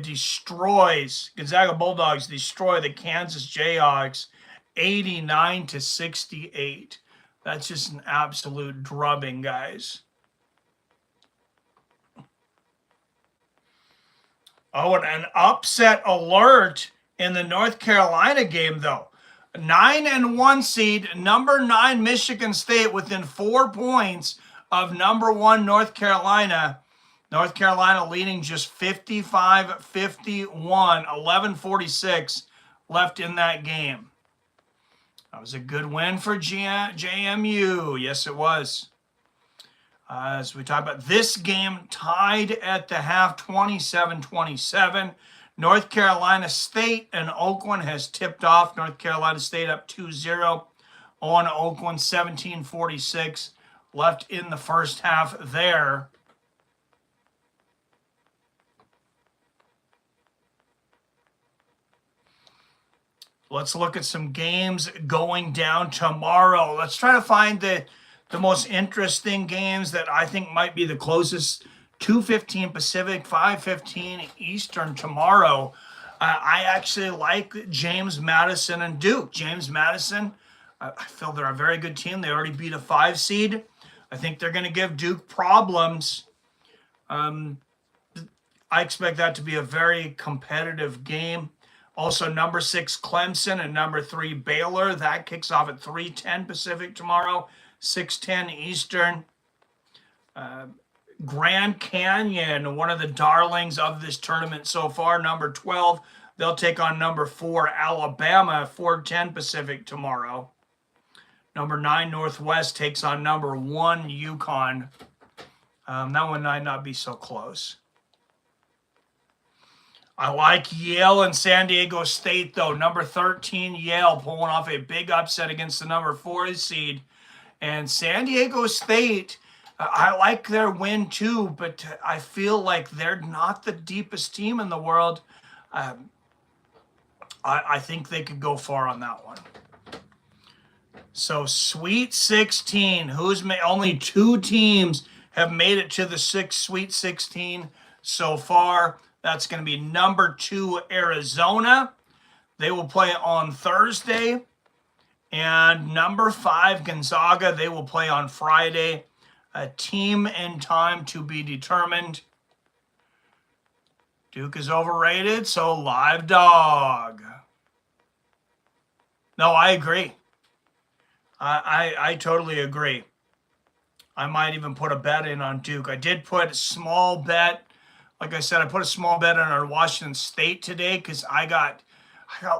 Bulldogs destroy the Kansas Jayhawks 89-68. That's just an absolute drubbing, guys. Oh, and an upset alert in the North Carolina game, though. 9-1 seed, number 9 Michigan State within 4 points of number 1 North Carolina. North Carolina leading just 55-51, 11:46 left in that game. That was a good win for JMU. Yes, it was. As we talk about this game, tied at the half, 27-27. North Carolina State and Oakland has tipped off. North Carolina State up 2-0 on Oakland, 17:46 left in the first half there. Let's look at some games going down tomorrow. Let's try to find the most interesting games that I think might be the closest. 2:15 Pacific, 5:15 Eastern tomorrow. I actually like James Madison and Duke. James Madison, I feel they're a very good team. They already beat a 5 seed. I think they're going to give Duke problems. I expect that to be a very competitive game. Also, number 6 Clemson and number 3 Baylor. That kicks off at 3:10 Pacific tomorrow, 6:10 Eastern. Grand Canyon, one of the darlings of this tournament so far, number 12. They'll take on number 4 Alabama, 4:10 Pacific tomorrow. Number 9 Northwest takes on number 1 UConn. That one might not be so close. I like Yale and San Diego State, though. Number 13 Yale pulling off a big upset against the number 4 seed. And San Diego State, I like their win too, but I feel like they're not the deepest team in the world. I think they could go far on that one. So Sweet 16, only 2 teams have made it to the Sweet 16 so far. That's going to be number 2 Arizona. They will play on Thursday. And number 5 Gonzaga, they will play on Friday. A team and time to be determined. Duke is overrated, so live dog. No, I agree. I totally agree. I might even put a bet in on Duke. I did put a small bet. Like I said, I put a small bet on our Washington State today because I got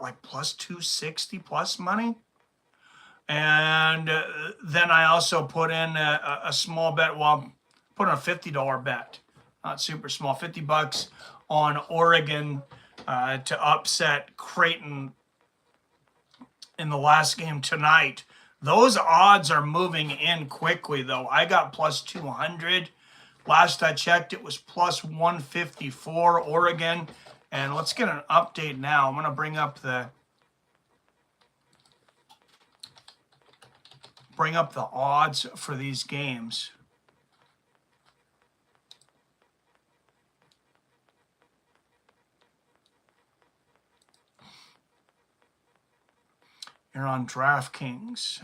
like plus 260 plus money. And then I also put in a small bet. Well, put in a $50 bet, not super small, $50 on Oregon to upset Creighton in the last game tonight. Those odds are moving in quickly, though. I got plus 200. Last I checked, it was plus 154 Oregon. And let's get an update now. I'm going to bring up the odds for these games. You're on DraftKings.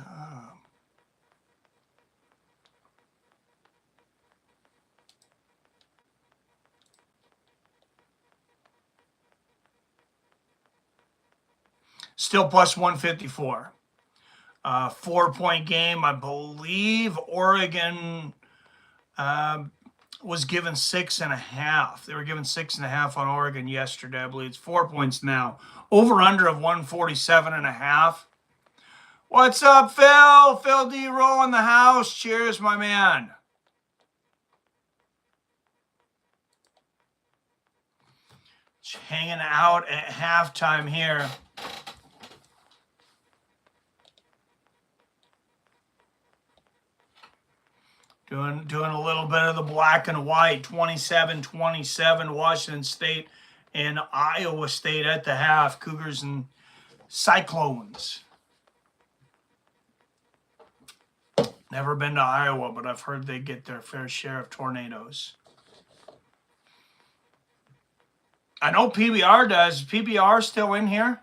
Still plus 154. 4-point game. I believe Oregon was given 6.5. They were given 6.5 on Oregon yesterday. I believe it's 4 points now. Over under of 147.5. What's up, Phil? Phil D. Roll in the house. Cheers, my man. Just hanging out at halftime here. Doing a little bit of the black and white. 27-27 Washington State and Iowa State at the half. Cougars and Cyclones. Never been to Iowa, but I've heard they get their fair share of tornadoes. I know PBR does. Is PBR still in here?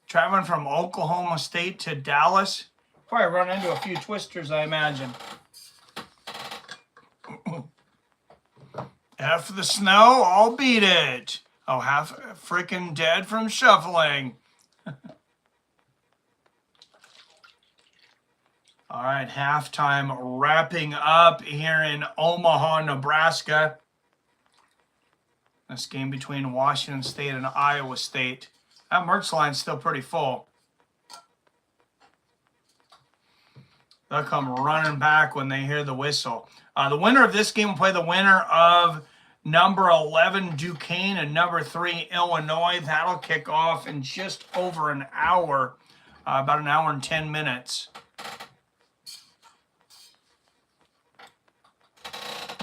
Traveling from Oklahoma State to Dallas. Probably run into a few twisters, I imagine. F the snow, I'll beat it. Oh, half freaking dead from shuffling. All right, halftime wrapping up here in Omaha, Nebraska. This game between Washington State and Iowa State. That merch line's still pretty full. They'll come running back when they hear the whistle. The winner of this game will play the winner of number 11, Duquesne, and number 3, Illinois. That'll kick off in just over an hour, about an hour and 10 minutes.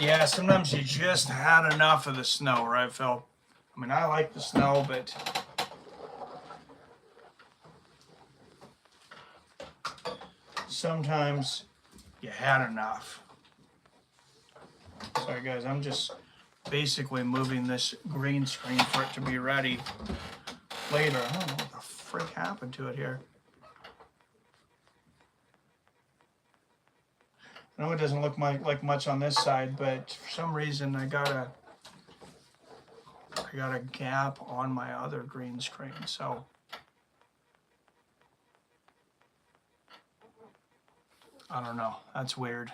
Yeah, sometimes you just had enough of the snow, right, Phil? I mean, I like the snow, but sometimes you had enough. Sorry, guys, I'm just basically moving this green screen for it to be ready later. I don't know what the frick happened to it here. I know it doesn't look like much on this side, but for some reason I got a gap on my other green screen, so I don't know. That's weird.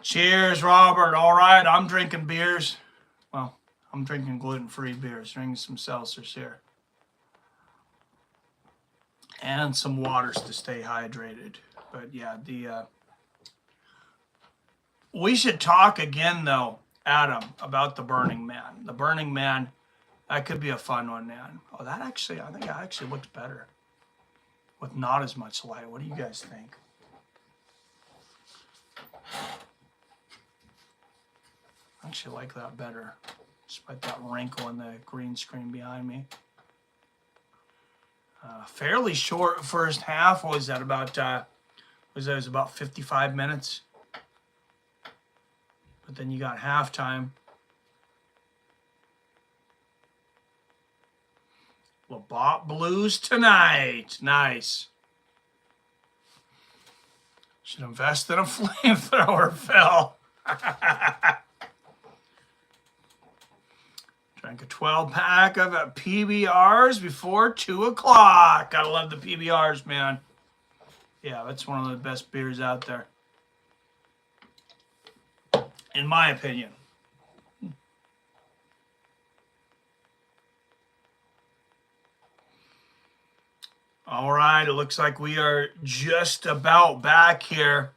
Cheers, Robert. All right, I'm drinking beers. Well, I'm drinking gluten-free beers, drinking some seltzers here. And some waters to stay hydrated. But yeah, we should talk again, though, Adam, about the Burning Man. The Burning Man, that could be a fun one, man. Oh, I think that actually looks better with not as much light. What do you guys think? I actually like that better, despite that wrinkle in the green screen behind me. Fairly short first half. What was that about? Was about 55 minutes. But then you got halftime. Labatt Blues tonight. Nice. Should invest in a flamethrower, Phil. Drank a 12-pack of PBRs before 2 o'clock. Gotta love the PBRs, man. Yeah, that's one of the best beers out there, in my opinion. All right, it looks like we are just about back here.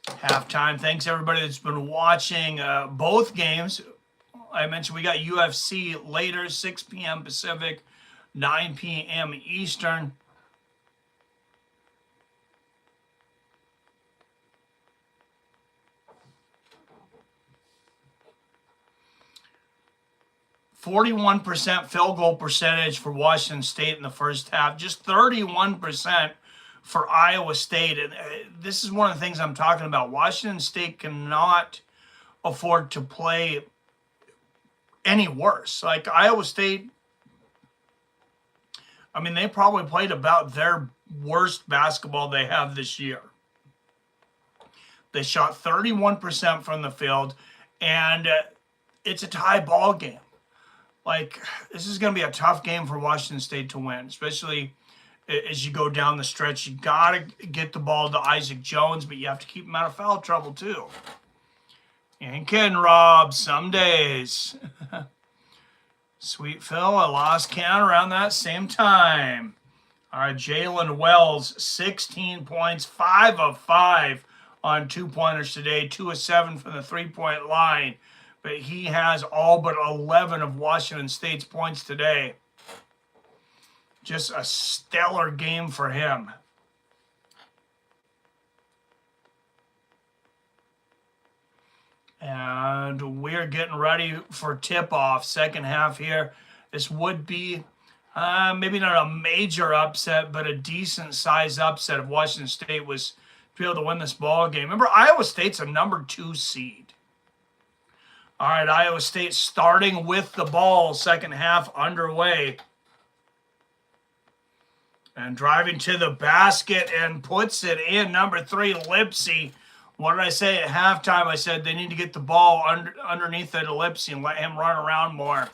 Halftime. Thanks, everybody that's been watching both games. I mentioned we got UFC later, 6 p.m. Pacific, 9 p.m. Eastern. %41% field goal percentage for Washington State in the first half, just 31% for Iowa State. And this is one of the things I'm talking about. Washington State cannot afford to play any worse. Like Iowa State, I mean, they probably played about their worst basketball they have this year. They shot 31% from the field, and it's a tie ball game. Like, this is going to be a tough game for Washington State to win, especially as you go down the stretch. You got to get the ball to Isaac Jones, but you have to keep him out of foul trouble, too. Ain't kidding, Rob, some days. Sweet Phil, I lost count around that same time. All right, Jalen Wells, 16 points, 5 of 5 on 2-pointers today, 2 of 7 from the 3-point line. But he has all but 11 of Washington State's points today. Just a stellar game for him. And we're getting ready for tip-off, second half here. This would be maybe not a major upset, but a decent-sized upset if Washington State was to be able to win this ball game. Remember, Iowa State's a number 2 seed. All right, Iowa State starting with the ball, second half underway. And driving to the basket and puts it in. Number 3, Lipsy. What did I say at halftime? I said they need to get the ball underneath that ellipse and let him run around more.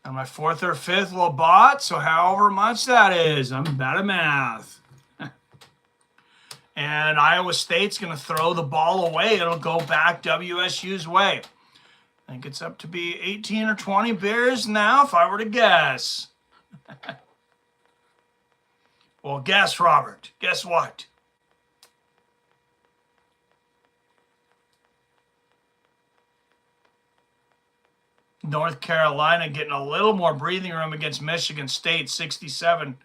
And my 4th or 5th Labat, so however much that is. I'm bad at math. And Iowa State's going to throw the ball away. It'll go back WSU's way. I think it's up to be 18 or 20 Bears now, if I were to guess. Well, guess, Robert. Guess what? North Carolina getting a little more breathing room against Michigan State, 67,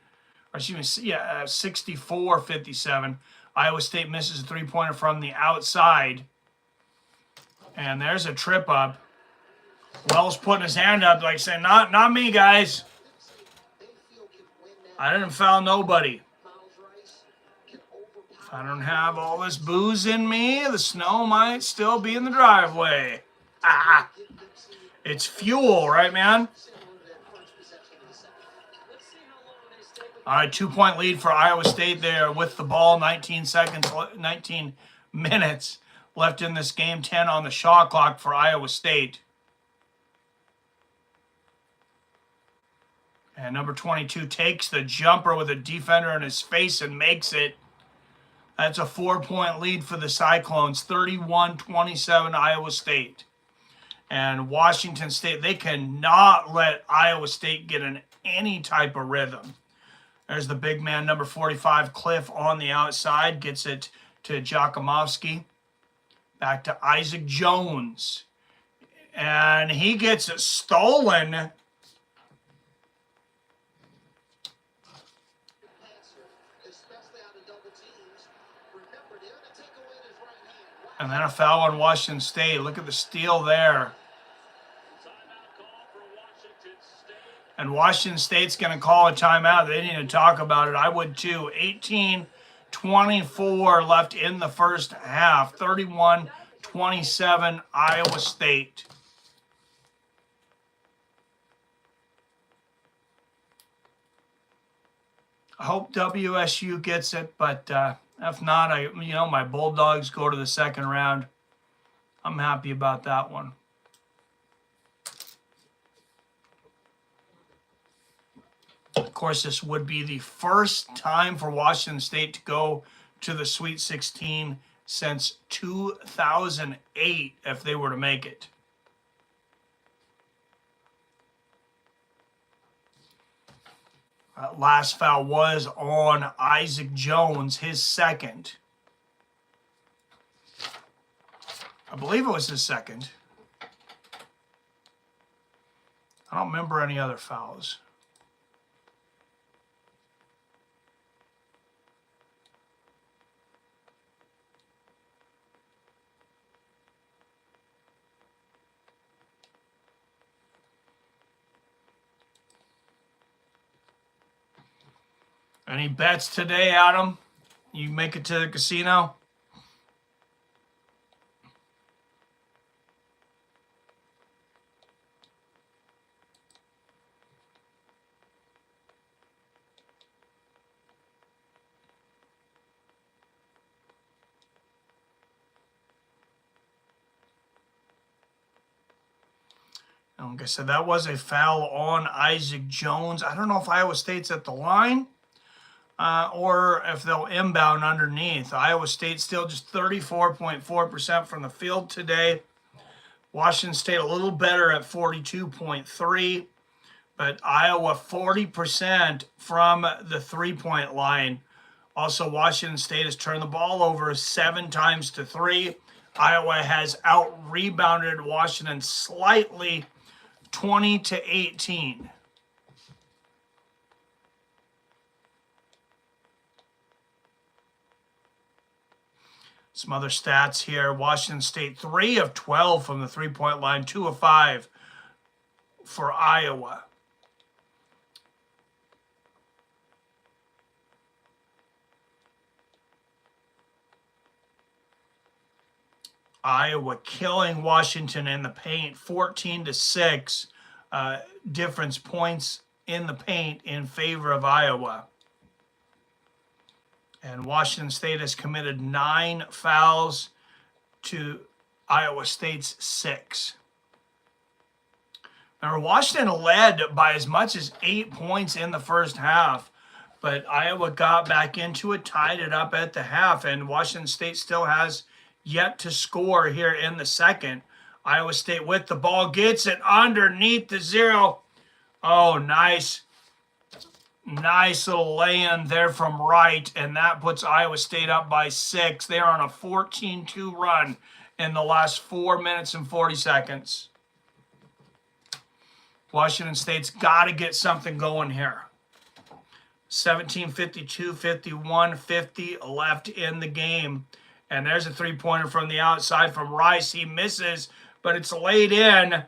or excuse me, 64-57. Iowa State misses a three-pointer from the outside. And there's a trip up. Wells putting his hand up like saying, not me, guys. I didn't foul nobody. If I don't have all this booze in me, the snow might still be in the driveway. Ah, it's fuel, right, man? All right, 2-point lead for Iowa State there with the ball, 19 minutes left in this game, 10 on the shot clock for Iowa State. And number 22 takes the jumper with a defender in his face and makes it. That's a 4-point lead for the Cyclones, 31-27 Iowa State. And Washington State, they cannot let Iowa State get in any type of rhythm. There's the big man, number 45, Cliff on the outside. Gets it to Jakumovski. Back to Isaac Jones. And he gets it stolen. And then a foul on Washington State. Look at the steal there. And Washington State's going to call a timeout. They need to talk about it. I would too. 18-24 left in the first half. 31-27 Iowa State. I hope WSU gets it, but if not, my Bulldogs go to the second round. I'm happy about that one. Of course, this would be the first time for Washington State to go to the Sweet 16 since 2008 if they were to make it. That last foul was on Isaac Jones, his second. I believe it was his second. I don't remember any other fouls. Any bets today, Adam? You make it to the casino? Like I said, that was a foul on Isaac Jones. I don't know if Iowa State's at the line. Or if they'll inbound underneath. Iowa State still just 34.4% from the field today. Washington State a little better at 42.3%. But Iowa 40% from the three-point line. Also, Washington State has turned the ball over 7 times to 3. Iowa has out-rebounded Washington slightly, 20-18. Some other stats here. Washington State, 3 of 12 from the three-point line, 2 of 5 for Iowa. Iowa killing Washington in the paint, 14-6 difference points in the paint in favor of Iowa. And Washington State has committed 9 fouls to Iowa State's 6. Now, Washington led by as much as 8 points in the first half, but Iowa got back into it, tied it up at the half, and Washington State still has yet to score here in the second. Iowa State with the ball, gets it underneath the 0. Oh, nice. Nice little lay-in there from Wright, and that puts Iowa State up by 6. They are on a 14-2 run in the last 4 minutes and 40 seconds. Washington State's got to get something going here. 17:52, 51, 50 left in the game. And there's a three-pointer from the outside from Rice. He misses, but it's laid in.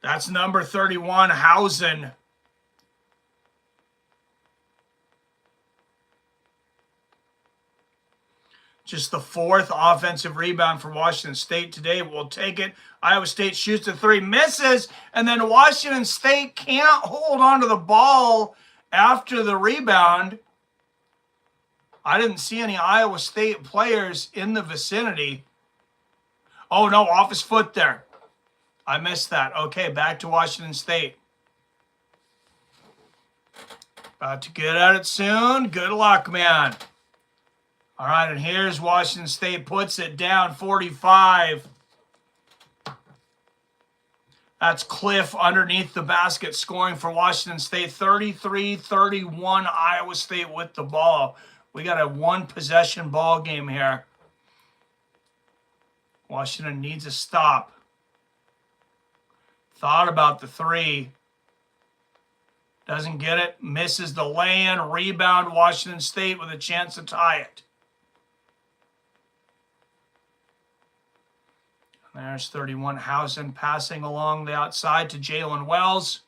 That's number 31, Hausen. Just the 4th offensive rebound for Washington State today. We'll take it. Iowa State shoots the 3, misses, and then Washington State can't hold on to the ball after the rebound. I didn't see any Iowa State players in the vicinity. Oh, no, off his foot there. I missed that. Okay, back to Washington State. About to get at it soon. Good luck, man. All right, and here's Washington State, puts it down, 45. That's Cliff underneath the basket scoring for Washington State. 33-31, Iowa State with the ball. We got a 1-possession ball game here. Washington needs a stop. Thought about the 3. Doesn't get it. Misses the lay-in. Rebound, Washington State with a chance to tie it. There's 31, Hausen passing along the outside to Jalen Wells.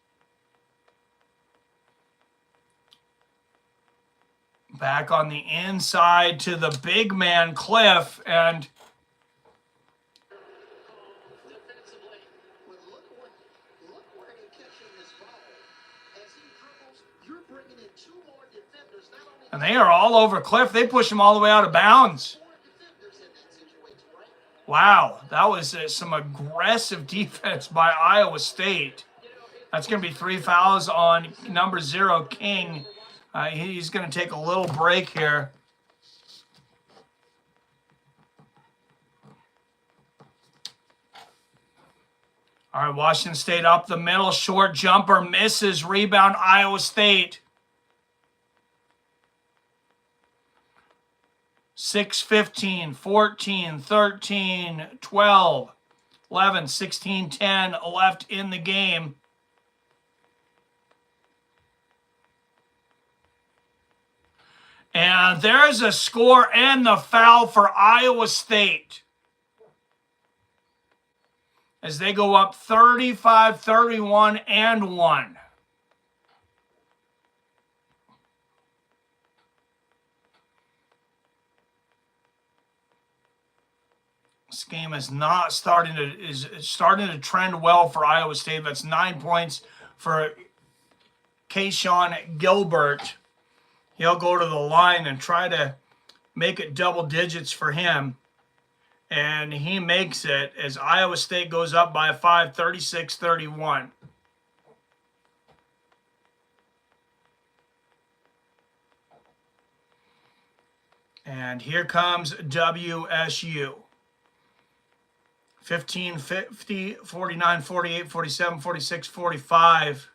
Back on the inside to the big man, Cliff, and they are all over Cliff. They push him all the way out of bounds. Wow, that was some aggressive defense by Iowa State. That's going to be 3 fouls on number 0, King. He's going to take a little break here. All right, Washington State up the middle. Short jumper misses. Rebound, Iowa State. 6, 15, 14, 13, 12, 11, 16, 10 left in the game. And there's a score and the foul for Iowa State, as they go up 35-31 and 1. This game is starting to trend well for Iowa State. That's 9 points for Kayshawn Gilbert. He'll go to the line and try to make it double digits for him. And he makes it as Iowa State goes up by 5, 36-31. And here comes WSU. 15, 50, 49, 48, 47, 46, 45.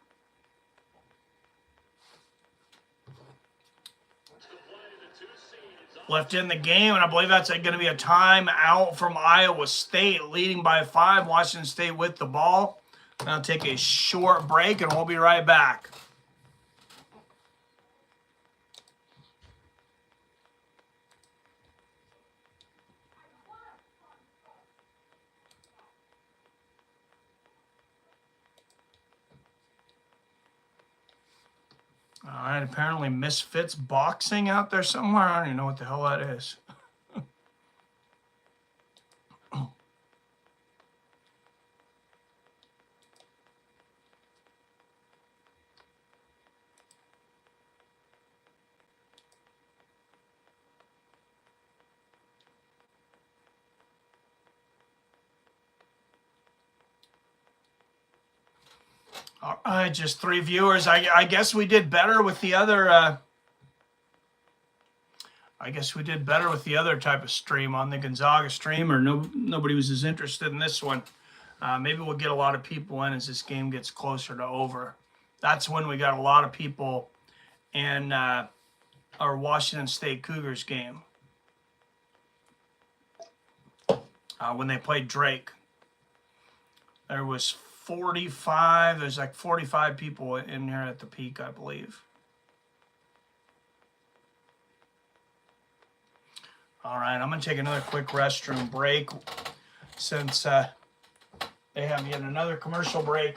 Left in the game, and I believe that's going to be a timeout from Iowa State, leading by 5. Washington State with the ball. I'll take a short break, and we'll be right back. All right, apparently Misfits Boxing out there somewhere. I don't even know what the hell that is. All right, just 3 viewers. I guess we did better with the other. I guess we did better with the other type of stream on the Gonzaga stream, or nobody was as interested in this one. Maybe we'll get a lot of people in as this game gets closer to over. That's when we got a lot of people in our Washington State Cougars game when they played Drake. There was 45. There's like 45 people in here at the peak, I believe. All right, I'm going to take another quick restroom break since they have yet another commercial break.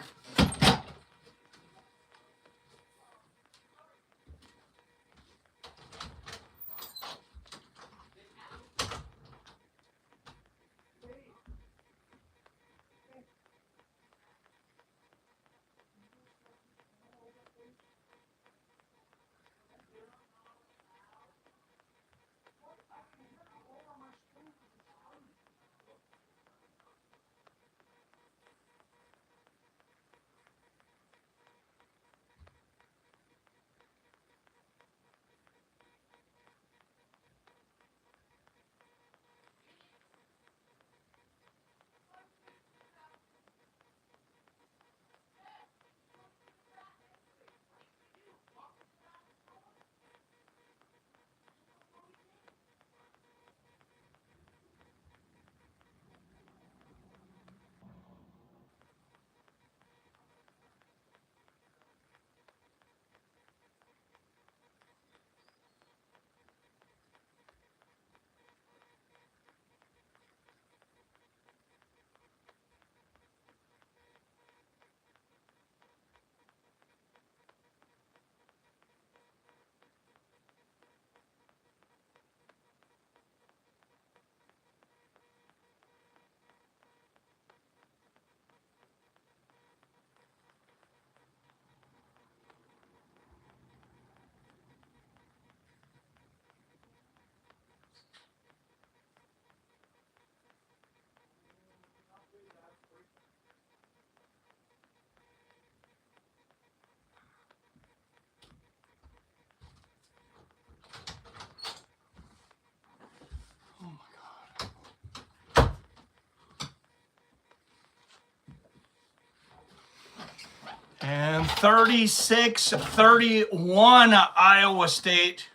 And 36-31 Iowa State.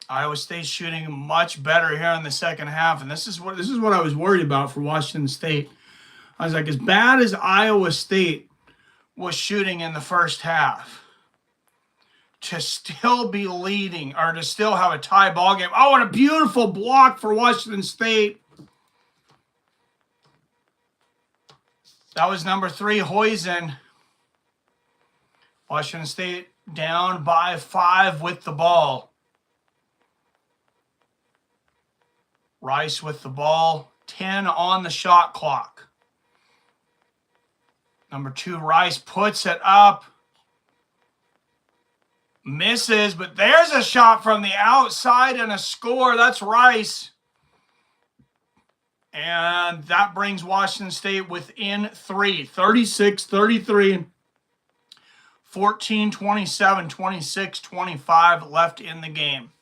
Iowa State's shooting much better here in the second half, and this is what I was worried about for Washington State. I was like, as bad as Iowa State was shooting in the first half, to still be leading or to still have a tie ball game. Oh, and a beautiful block for Washington State. That was number 3, Hoisin. Washington State down by 5 with the ball. Rice with the ball, 10 on the shot clock. Number 2, Rice puts it up. Misses, but there's a shot from the outside and a score. That's Rice. And that brings Washington State within 3. 36-33. 14-27, 26-25 left in the game.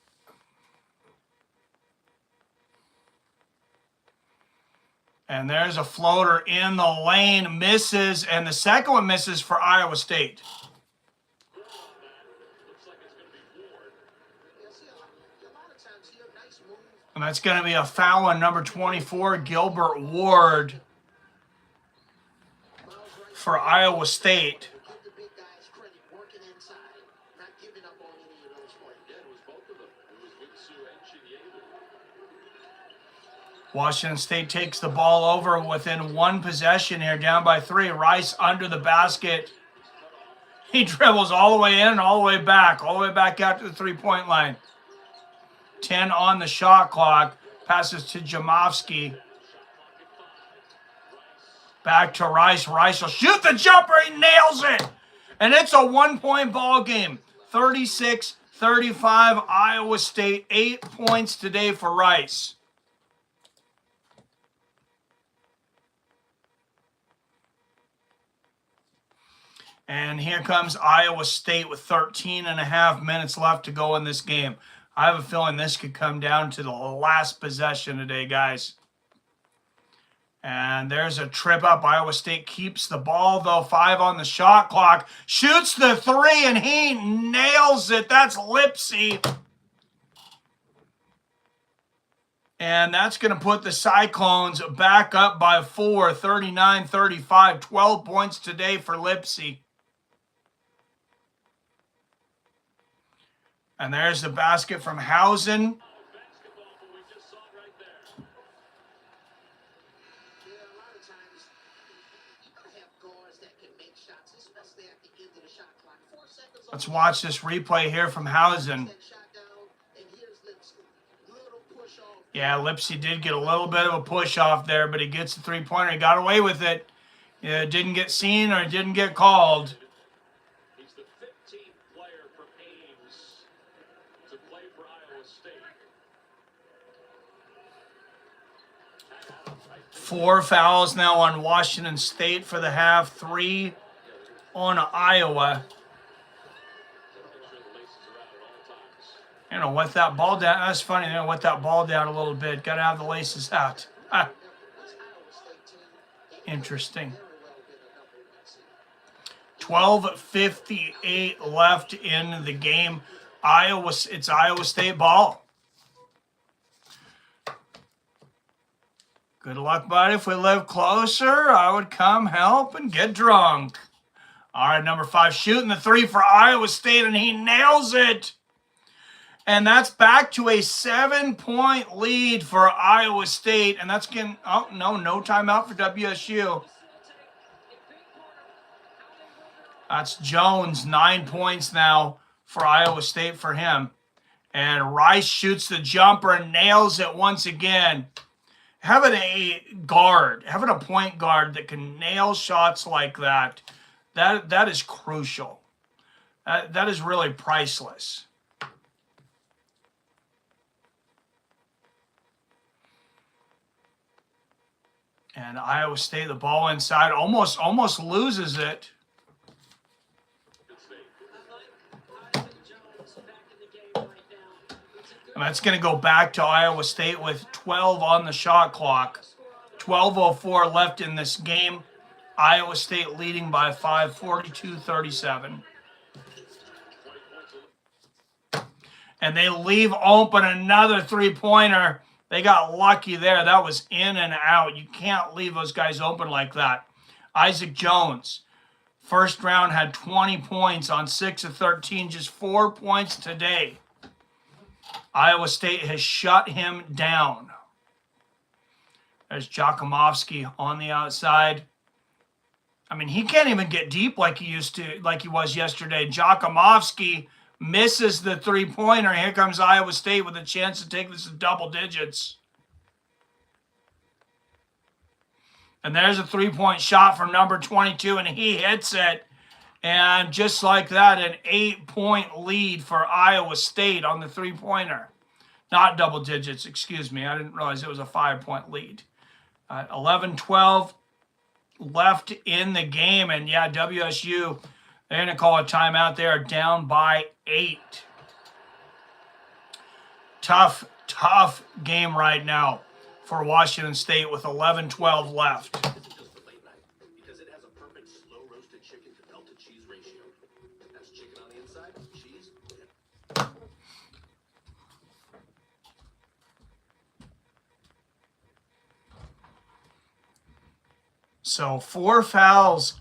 And there's a floater in the lane, misses, and the second one misses for Iowa State. And that's going to be a foul on number 24, Gilbert Ward, for Iowa State. Washington State takes the ball over within 1 possession here, down by 3. Rice under the basket. He dribbles all the way in and all the way back out to the three-point line. 10 on the shot clock. Passes to Jamovsky. Back to Rice. Rice will shoot the jumper. He nails it. And it's a 1-point ball game. 36-35 Iowa State. 8 points today for Rice. And here comes Iowa State with 13 and a half minutes left to go in this game. I have a feeling this could come down to the last possession today, guys. And there's a trip up. Iowa State keeps the ball, though. 5 on the shot clock. Shoots the 3, and he nails it. That's Lipsy. And that's going to put the Cyclones back up by 4, 39-35. 12 points today for Lipsy. And there's the basket from Hausen. Let's watch this replay here from Hausen. Yeah, Lipsy did get a little bit of a push off there, but he gets the three-pointer. He got away with it. It didn't get seen or it didn't get called. He's the 15th player from Ames to play for Iowa State. 4 fouls now on Washington State for the half. 3 on Iowa. You know, wet that ball down. That's funny. You know, wet that ball down a little bit. Got to have the laces out. Interesting. 12:58 left in the game. It's Iowa State ball. Good luck, buddy. If we live closer, I would come help and get drunk. All right, number 5 shooting the 3 for Iowa State, and he nails it. And that's back to a 7-point lead for Iowa State. And that's getting, oh, no timeout for WSU. That's Jones, 9 points now for Iowa State for him. And Rice shoots the jumper and nails it once again. Having a point guard that can nail shots like that is crucial. That is really priceless. And Iowa State, the ball inside, almost loses it. And that's going to go back to Iowa State with 12 on the shot clock. 12:04 left in this game. Iowa State leading by 5, 42-37. And they leave open another three-pointer. They got lucky there. That was in and out. You can't leave those guys open like that. Isaac Jones, first round, had 20 points on 6 of 13, just 4 points today. Iowa State has shut him down. There's Jakimovsky on the outside. I mean, he can't even get deep like he was yesterday. Jakimovsky misses the three-pointer. Here comes Iowa State with a chance to take this to double digits. And there's a three-point shot from number 22, and he hits it. And just like that, an 8-point lead for Iowa State on the three-pointer. Not double digits, excuse me. I didn't realize it was a 5-point lead. 11-12 left in the game. And, yeah, WSU, they're going to call a timeout. They are down by 8. Tough game right now for Washington State with 11-12 left. Because it has a perfect slow roasted chicken to melted cheese ratio. That's chicken on the inside, cheese. So 4 fouls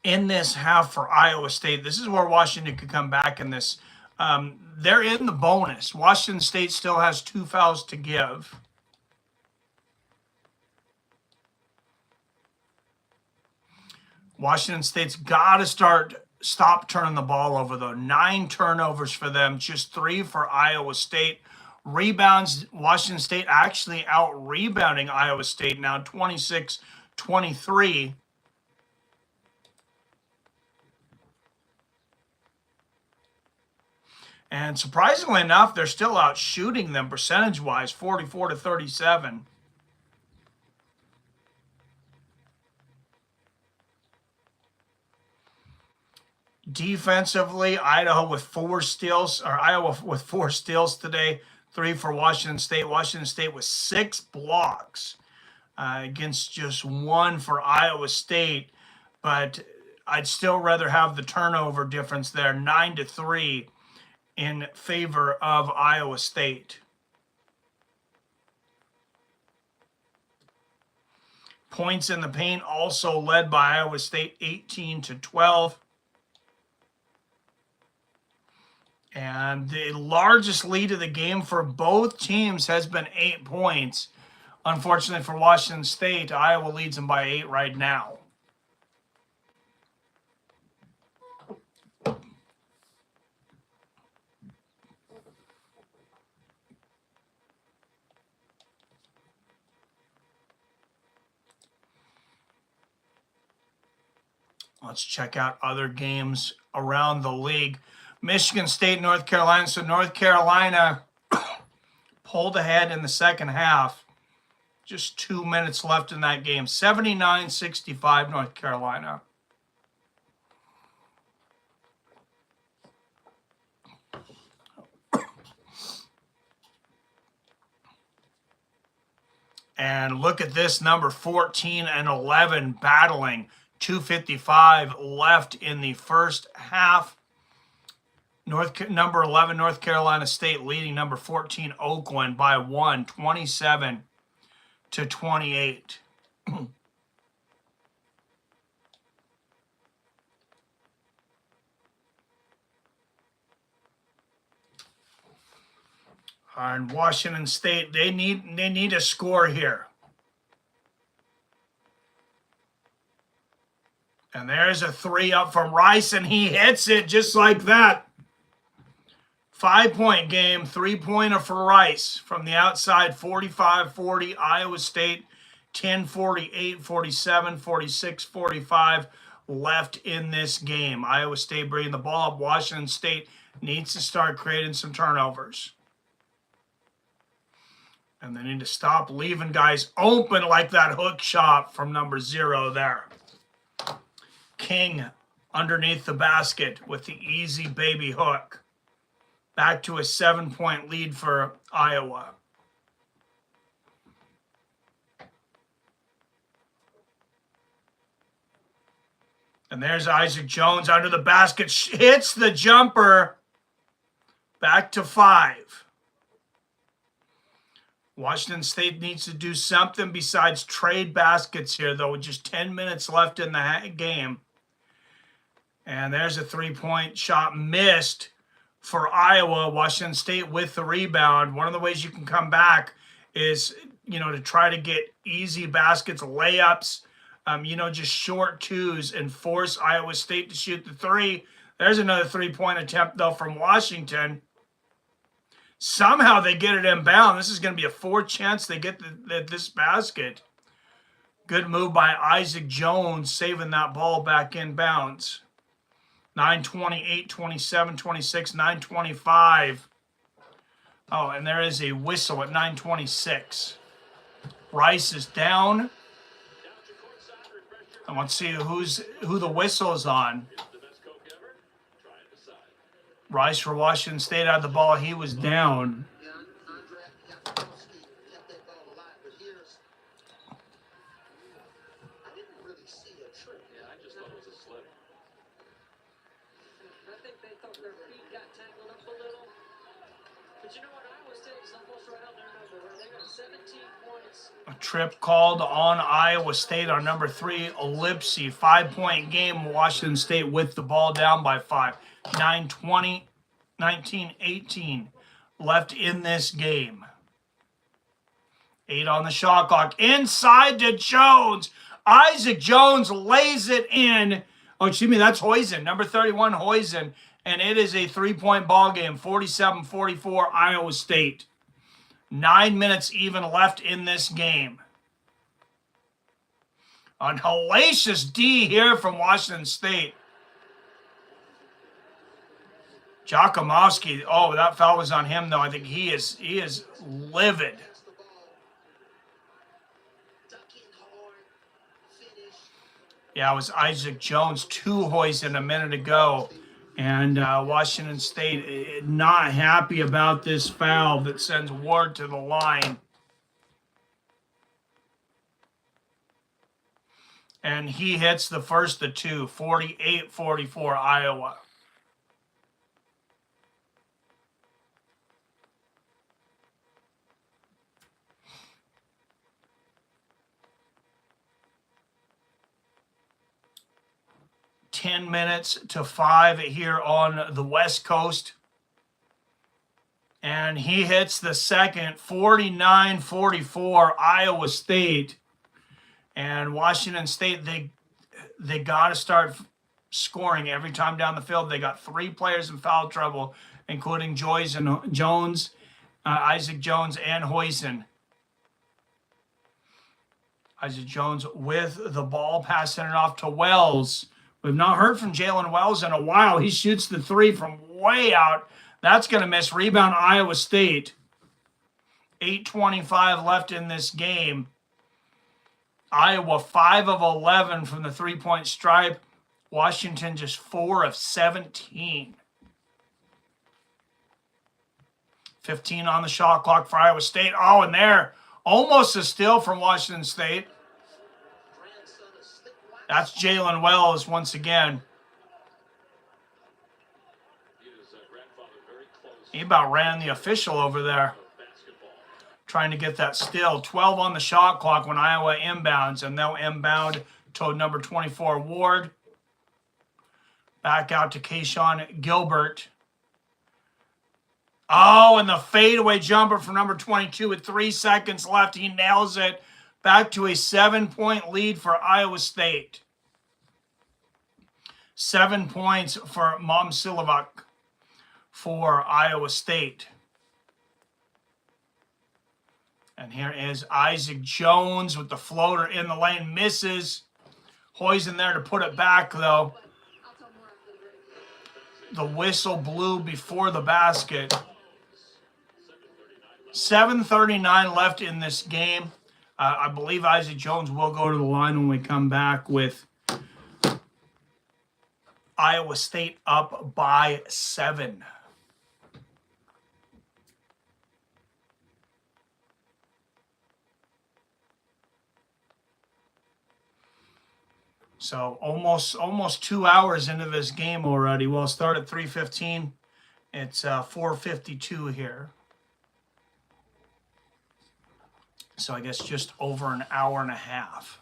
in this half for Iowa State. This is where Washington could come back in this. They're in the bonus. Washington State still has 2 fouls to give. Washington State's got to stop turning the ball over, though. 9 turnovers for them, just 3 for Iowa State. Rebounds, Washington State actually out-rebounding Iowa State now, 26-23. And surprisingly enough, they're still out shooting them percentage-wise, 44-37. Defensively, Iowa with 4 steals today, 3 for Washington State. Washington State with 6 blocks against just 1 for Iowa State. But I'd still rather have the turnover difference there, 9-3 in favor of Iowa State. Points in the paint also led by Iowa State, 18-12. And the largest lead of the game for both teams has been 8 points. Unfortunately for Washington State, Iowa leads them by 8 right now. Let's check out other games around the league. Michigan State, North Carolina. So North Carolina pulled ahead in the second half. Just 2 minutes left in that game. 79-65 North Carolina. And look at this, number 14 and 11 battling. 2:55 left in the first half. Number 11, North Carolina State leading number 14, Oakland by 1, 27-28. And Washington State, they need a score here. And there's a 3 up from Rice, and he hits it just like that. 5-point game, 3-pointer for Rice from the outside, 45-40. Iowa State, 10-48, 47, 46, 45 left in this game. Iowa State bringing the ball up. Washington State needs to start creating some turnovers. And they need to stop leaving guys open like that hook shot from number 0 there. King underneath the basket with the easy baby hook. Back to a 7-point lead for Iowa. And there's Isaac Jones under the basket. Hits the jumper. Back to 5. Washington State needs to do something besides trade baskets here, though, with just 10 minutes left in the game. And there's a 3-point shot missed for Iowa. Washington State with the rebound. One of the ways you can come back is, to try to get easy baskets, layups, just short 2s and force Iowa State to shoot the 3. There's another 3-point attempt, though, from Washington. Somehow they get it inbound. This is going to be a 4th chance they get this basket. Good move by Isaac Jones, saving that ball back inbounds. 9:28, 27, 26, 9:25. Oh, and there is a whistle at 9:26. Rice is down. I want to see who the whistle is on. Rice for Washington State had the ball. He was down. A trip called on Iowa State on number 3, Ellipsi. 5-point game. Washington State with the ball down by 5. 9:20, 19-18 left in this game. 8 on the shot clock. Inside to Jones. Isaac Jones lays it in. Oh, excuse me, that's Hoisin. Number 31, Hoisin. And it is a 3-point ball game. 47-44 Iowa State. 9 minutes even left in this game. An hellacious D here from Washington State. Jakomowski, oh, that foul was on him, though. I think he is livid. Yeah, it was Isaac Jones, 2 hoists in a minute ago. And Washington State not happy about this foul that sends Ward to the line. And he hits the first of two, 48-44 Iowa. $10 minutes to 5 here on the West Coast. And he hits the second, 49-44 Iowa State. And Washington State, they got to start scoring every time down the field. They got 3 players in foul trouble, including Jones, Isaac Jones, and Hoyson. Isaac Jones with the ball, passing it off to Wells. We've not heard from Jalen Wells in a while. He shoots the 3 from way out. That's going to miss. Rebound, Iowa State. 8:25 left in this game. Iowa 5 of 11 from the 3-point stripe. Washington just 4 of 17. 15 on the shot clock for Iowa State. Oh, and there, almost a steal from Washington State. That's Jalen Wells once again. He about ran the official over there, trying to get that steal. 12 on the shot clock when Iowa inbounds, and they'll inbound to number 24, Ward. Back out to Kayshawn Gilbert. Oh, and the fadeaway jumper from number 22 with 3 seconds left. He nails it. Back to a 7-point lead for Iowa State. 7 points for Momcilovic for Iowa State. And here is Isaac Jones with the floater in the lane. Misses. Hoyson there to put it back, though. The whistle blew before the basket. 7:39 left in this game. I believe Isaac Jones will go to the line when we come back with Iowa State up by 7. So almost 2 hours into this game already. We'll start at 3:15. It's 4:52 here. So I guess just over an hour and a half.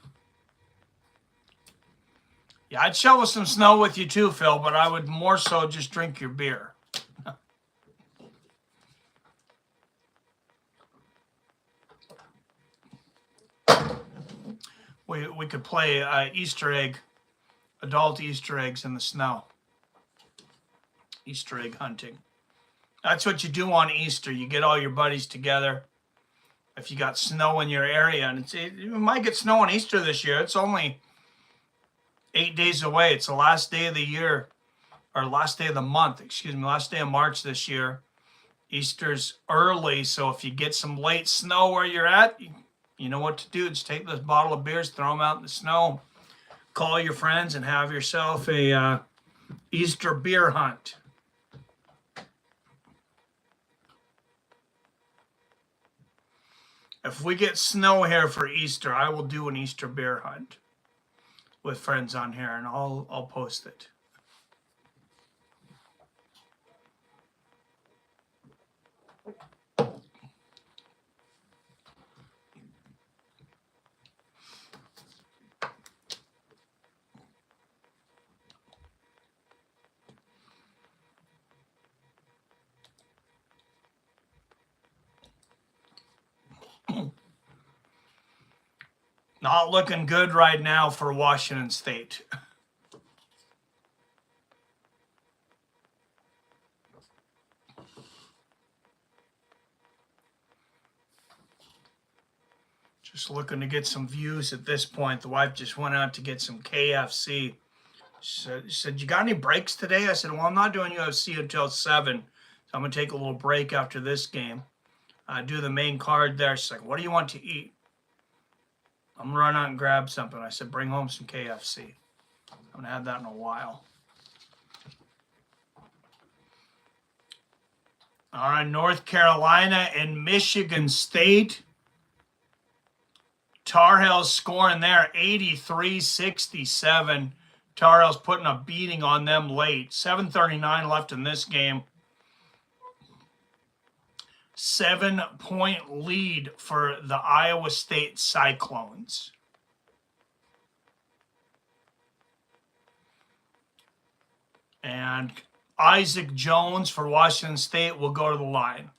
Yeah, I'd shovel some snow with you too, Phil, but I would more so just drink your beer. We could play Easter egg, adult Easter eggs in the snow. Easter egg hunting. That's what you do on Easter. You get all your buddies together. If you got snow in your area, and you might get snow on Easter this year. It's only 8 days away. It's the last day of the year, or last day of the month, excuse me, last day of March this year. Easter's early, so if you get some late snow where you're at, you know what to do. Just take this bottle of beers, throw them out in the snow, call your friends, and have yourself a Easter beer hunt. If we get snow here for Easter, I will do an Easter beer hunt with friends on here, and I'll post it. Not looking good right now for Washington State. Just looking to get some views at this point. The wife just went out to get some KFC. She said, you got any breaks today? I said, well, I'm not doing UFC until 7. So I'm going to take a little break after this game. Do the main card there. She's like, what do you want to eat? I'm going to run out and grab something. I said, bring home some KFC. I haven't had that in a while. All right, North Carolina and Michigan State. Tar Heels scoring there 83-67. Tar Heels putting a beating on them late. 7:39 left in this game. 7-point lead for the Iowa State Cyclones. And Isaac Jones for Washington State will go to the line.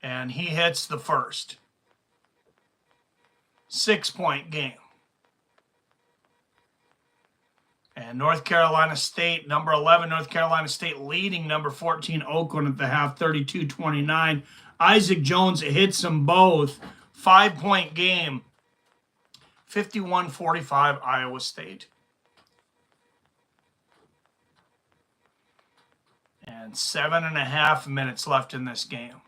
And he hits the first. 6-point game. And North Carolina State, number 11, North Carolina State leading number 14, Oakland at the half, 32-29. Isaac Jones hits them both. 5-point game. 51-45 Iowa State. And 7.5 minutes left in this game.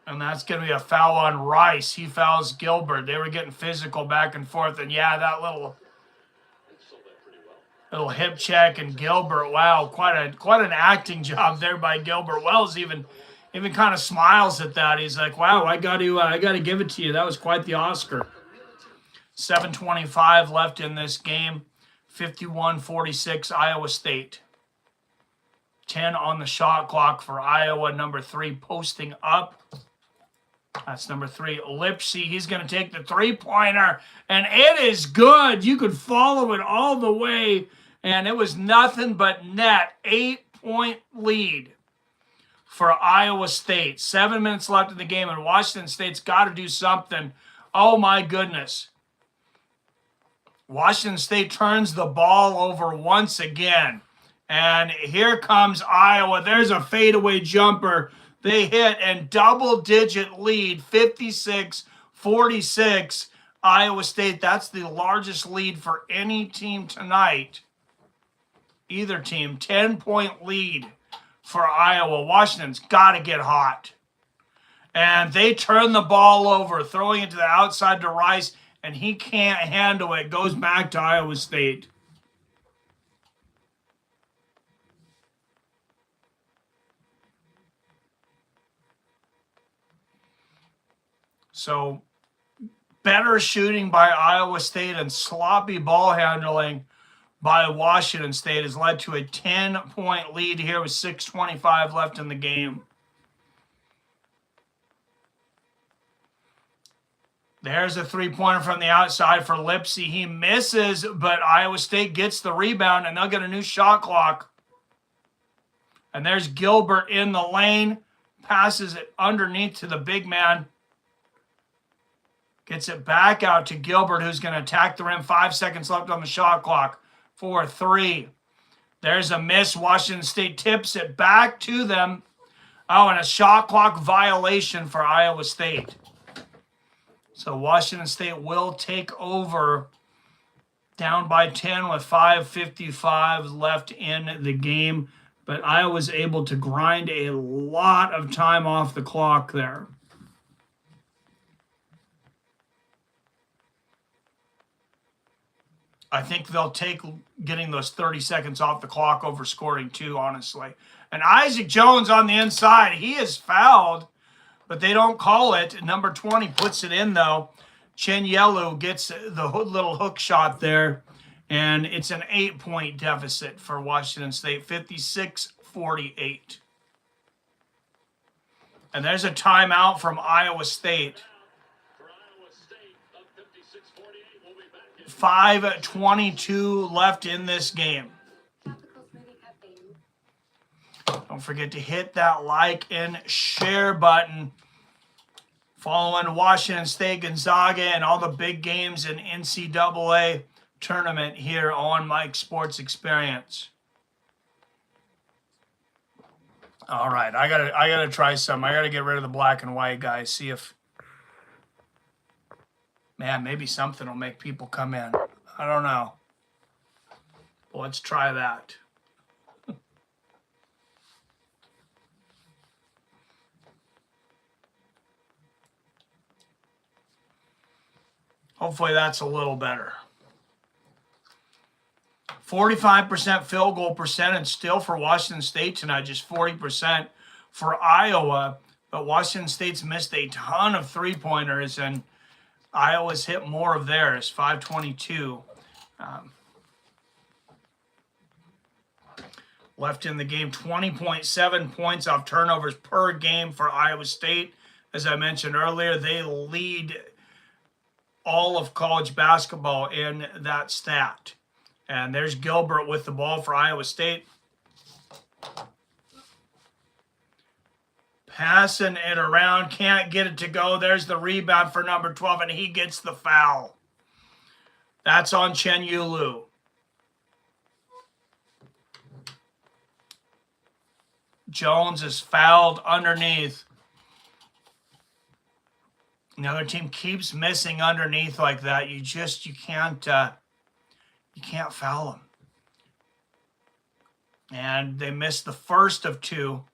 And that's going to be a foul on Rice. He fouls Gilbert. They were getting physical back and forth. And yeah, that little hip check, and Gilbert, wow, quite an acting job there by Gilbert. Wells even kind of smiles at that. He's like, wow, I got to give it to you. That was quite the Oscar. 7:25 left in this game. 51-46 Iowa State. 10 on the shot clock for Iowa. Number 3 posting up. That's number 3, Lipsy. He's going to take the three-pointer, and it is good. You could follow it all the way, and it was nothing but net. 8-point lead for Iowa State. 7 minutes left in the game, and Washington State's got to do something. Oh, my goodness. Washington State turns the ball over once again, and here comes Iowa. There's a fadeaway jumper. They hit and double-digit lead, 56-46. Iowa State, that's the largest lead for any team tonight. Either team, 10-point lead for Iowa. Washington's got to get hot. And they turn the ball over, throwing it to the outside to Rice, and he can't handle it. Goes back to Iowa State. So, better shooting by Iowa State and sloppy ball handling by Washington State has led to a 10-point lead here with 6:25 left in the game. There's a three-pointer from the outside for Lipsy. He misses, but Iowa State gets the rebound, and they'll get a new shot clock. And there's Gilbert in the lane. Passes it underneath to the big man. Gets it back out to Gilbert, who's going to attack the rim. 5 seconds left on the shot clock. 4-3. There's a miss. Washington State tips it back to them. Oh, and a shot clock violation for Iowa State. So Washington State will take over, down by 10 with 5:55 left in the game. But Iowa's able to grind a lot of time off the clock there. I think they'll take getting those 30 seconds off the clock over scoring too, honestly. And Isaac Jones on the inside, he is fouled, but they don't call it. Number 20 puts it in, though. Chinyelu gets the little hook shot there, and it's an 8-point deficit for Washington State, 56-48. And there's a timeout from Iowa State. 5:22 left in this game. Don't forget to hit that like and share button. Following Washington State, Gonzaga, and all the big games in NCAA tournament here on Mike's Sports Experience. All right, I gotta try some. I gotta get rid of the black and white, guys. See if, man, maybe something will make people come in. I don't know. Well, let's try that. Hopefully that's a little better. 45% field goal percentage still for Washington State tonight, just 40% for Iowa. But Washington State's missed a ton of three-pointers, and Iowa's hit more of theirs, 522. Left in the game, 20.7 points off turnovers per game for Iowa State. As I mentioned earlier, they lead all of college basketball in that stat. And there's Gilbert with the ball for Iowa State. Passing it around, can't get it to go. There's the rebound for number 12, and he gets the foul. That's on Chen Yulu. Jones is fouled underneath. The other team keeps missing underneath like that. You can't foul them. And they missed the first of two.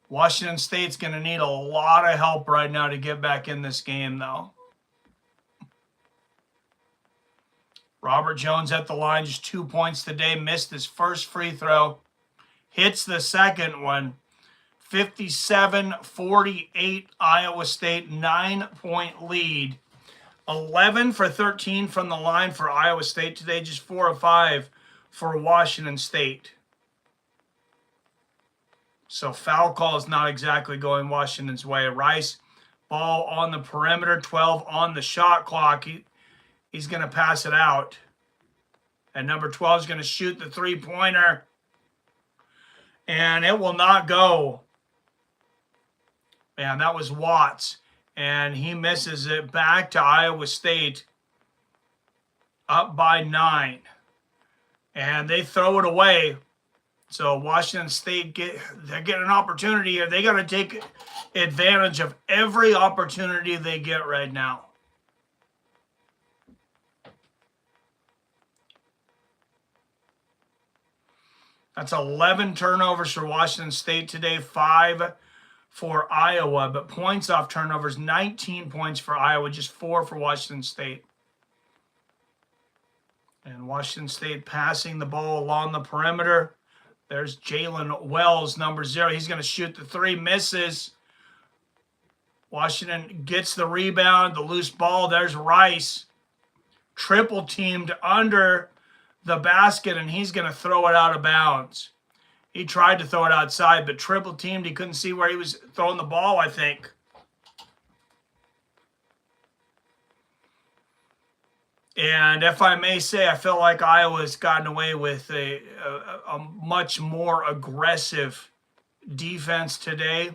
Washington State's going to need a lot of help right now to get back in this game, though. Robert Jones at the line, just 2 points today. Missed his first free throw. Hits the second one. 57-48 Iowa State, 9-point lead. 11 for 13 from the line for Iowa State today, just 4 of 5 for Washington State. So foul call is not exactly going Washington's way. Rice, ball on the perimeter, 12 on the shot clock. He's going to pass it out. And number 12 is going to shoot the three-pointer. And it will not go. And that was Watts. And he misses it back to Iowa State. Up by 9. And they throw it away. So Washington State, they're getting an opportunity here. They got to take advantage of every opportunity they get right now. That's 11 turnovers for Washington State today, 5 for Iowa. But points off turnovers, 19 points for Iowa, just 4 for Washington State. And Washington State passing the ball along the perimeter. There's Jalen Wells, number 0. He's going to shoot the three, misses. Washington gets the rebound, the loose ball. There's Rice. Triple teamed under the basket, and he's going to throw it out of bounds. He tried to throw it outside, but triple teamed. He couldn't see where he was throwing the ball, I think. And if I may say, I feel like Iowa's gotten away with a much more aggressive defense today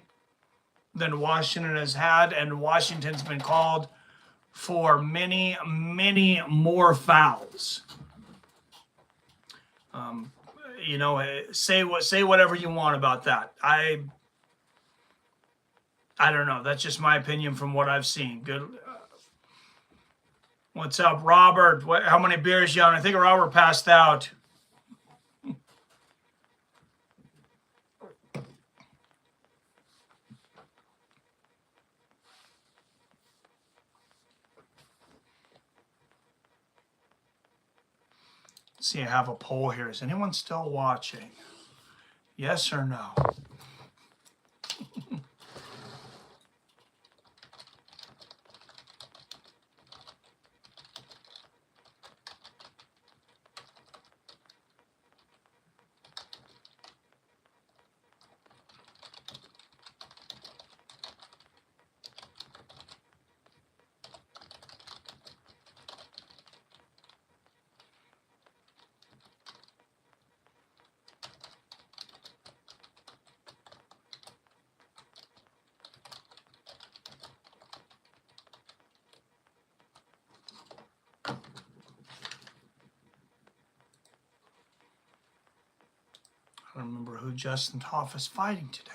than Washington has had. And Washington's been called for many, many more fouls. Say whatever you want about that. I don't know. That's just my opinion from what I've seen. Good. What's up, Robert? How many beers you on? I think Robert passed out. Let's see, I have a poll here. Is anyone still watching? Yes or no? I don't remember who Justin Toff is fighting today.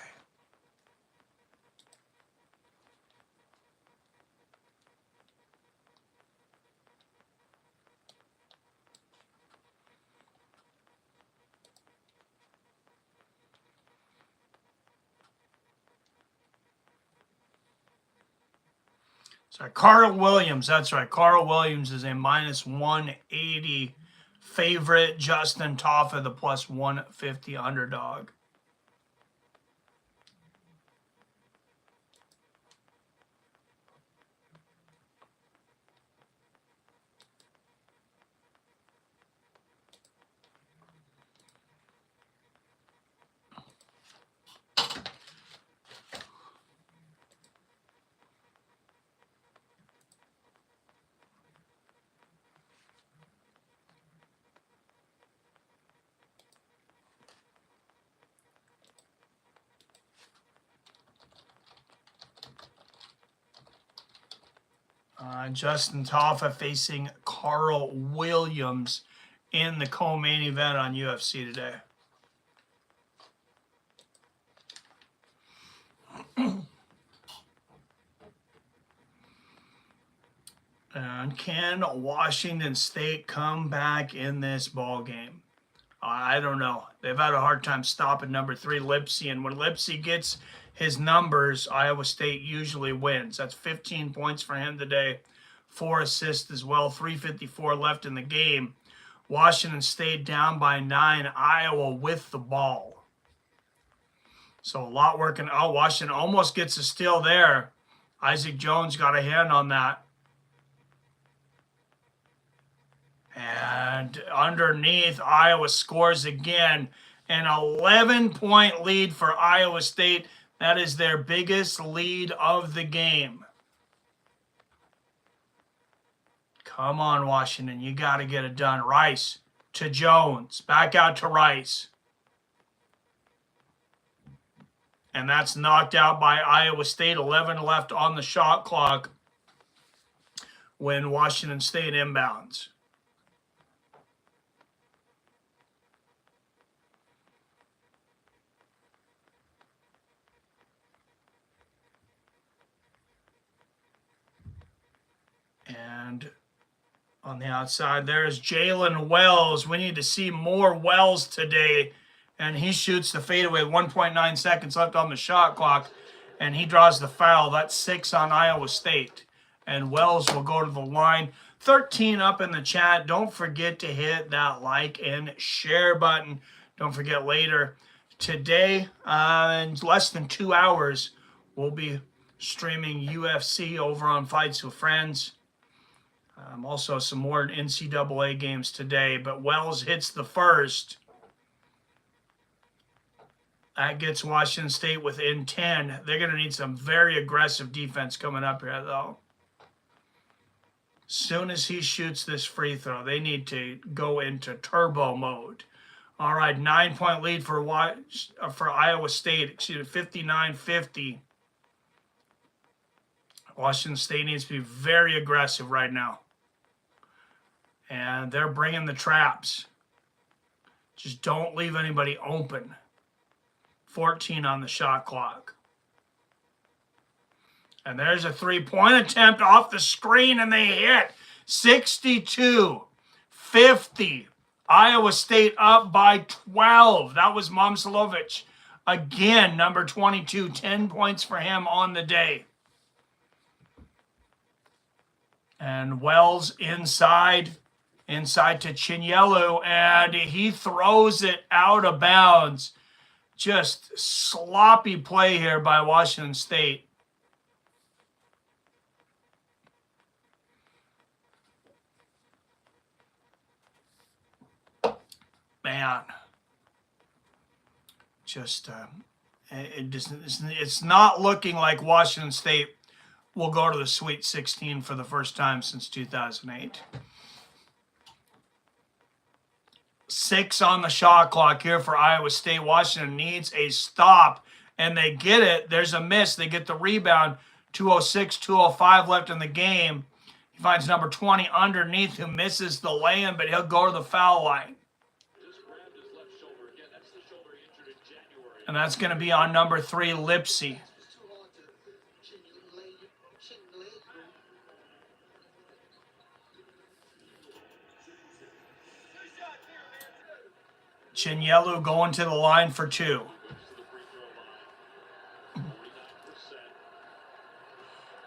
Sorry, Carl Williams. That's right. Carl Williams is a minus 180 favorite. Justin Toffa, the plus 150 underdog. Justin Toffa facing Carl Williams in the co-main event on UFC today. And can Washington State come back in this ball game? I don't know. They've had a hard time stopping number 3 Lipsy, and when Lipsy gets his numbers, Iowa State usually wins. That's 15 points for him today, 4 assists as well, 3:54 left in the game. Washington State down by 9, Iowa with the ball. So a lot working. Oh, Washington almost gets a steal there. Isaac Jones got a hand on that. And underneath, Iowa scores again. An 11-point lead for Iowa State. That is their biggest lead of the game. Come on, Washington. You got to get it done. Rice to Jones. Back out to Rice. And that's knocked out by Iowa State. 11 left on the shot clock when Washington State inbounds. And on the outside, there's Jalen Wells. We need to see more Wells today. And he shoots the fadeaway, 1.9 seconds left on the shot clock. And he draws the foul. That's 6 on Iowa State. And Wells will go to the line. 13 up in the chat. Don't forget to hit that like and share button. Don't forget later today, in less than 2 hours, we'll be streaming UFC over on Fights with Friends. Also some more NCAA games today, but Wells hits the first. That gets Washington State within 10. They're going to need some very aggressive defense coming up here, though. Soon as he shoots this free throw, they need to go into turbo mode. All right, 9-point lead for Iowa State. 59-50. Washington State needs to be very aggressive right now. And they're bringing the traps. Just don't leave anybody open. 14 on the shot clock. And there's a 3-point attempt off the screen, and they hit. 62-50. Iowa State up by 12. That was Momcilovic. Again, number 22, 10 points for him on the day. And Wells inside to Chinyelu, and he throws it out of bounds. Just sloppy play here by Washington State. Man, just it's not looking like Washington State will go to the Sweet 16 for the first time since 2008. 6 on the shot clock here for Iowa State. Washington needs a stop, and they get it. There's a miss. They get the rebound. 2:06, 2:05 left in the game. He finds number 20 underneath, who misses the lay-in, but he'll go to the foul line. And that's going to be on number 3, Lipsy. Chinyelu going to the line for 2.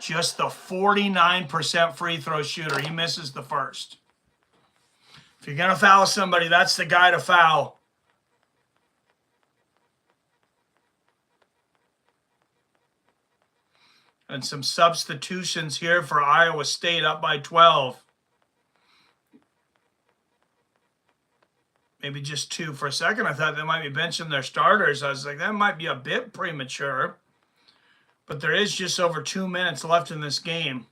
Just the 49% free throw shooter. He misses the first. If you're going to foul somebody, that's the guy to foul. And some substitutions here for Iowa State, up by 12. Maybe just 2. For a second, I thought they might be benching their starters. I was like, that might be a bit premature. But there is just over 2 minutes left in this game.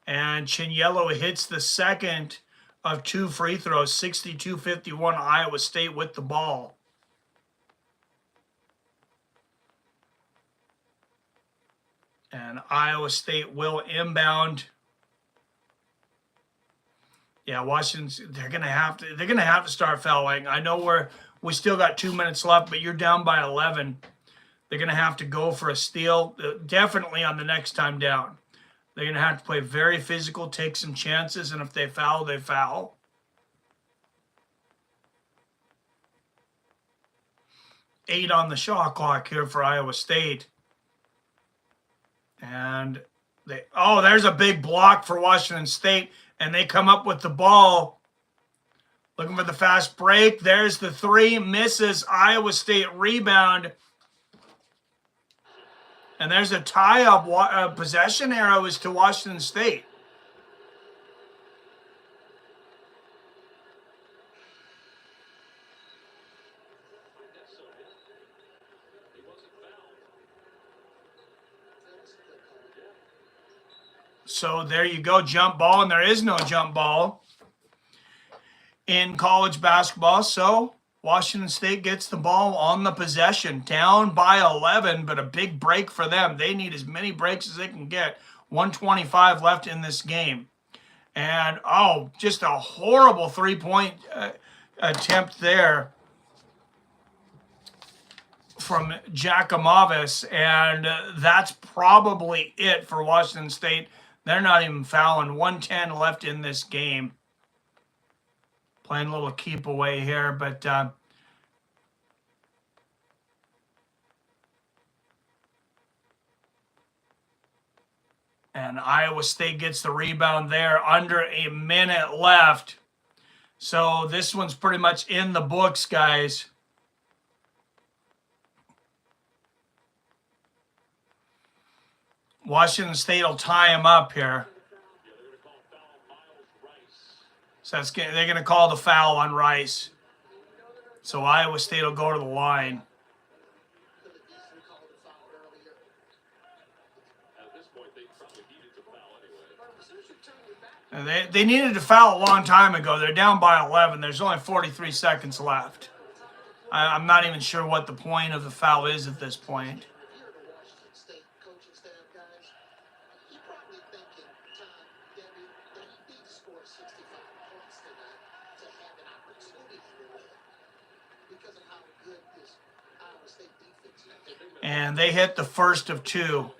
And Chinyello hits the second of 2 free throws, 62-51 Iowa State with the ball. And Iowa State will inbound. Yeah, Washington, they're gonna have to start fouling. I know we still got 2 minutes left, but you're down by 11. They're gonna have to go for a steal, definitely on the next time down. They're gonna have to play very physical, take some chances, and if they foul, they foul. Eight on the shot clock here for Iowa State. And there's a big block for Washington State, and they come up with the ball. Looking for the fast break. There's the 3, misses. Iowa State rebound. And there's a tie-up. Possession arrow is to Washington State. So there you go, jump ball, and there is no jump ball in college basketball. So Washington State gets the ball on the possession, down by 11, but a big break for them. They need as many breaks as they can get. 1:25 left in this game. And, just a horrible three-point attempt there from Giacomovis, and that's probably it for Washington State. They're not even fouling. 1:10 left in this game. Playing a little keep away here, but and Iowa State gets the rebound there. Under a minute left. So this one's pretty much in the books, guys. Washington State will tie him up here. So they're going to call the foul on Rice. So Iowa State will go to the line. And they needed to foul a long time ago. They're down by 11. There's only 43 seconds left. I'm not even sure what the point of the foul is at this point. And they hit the first of 2.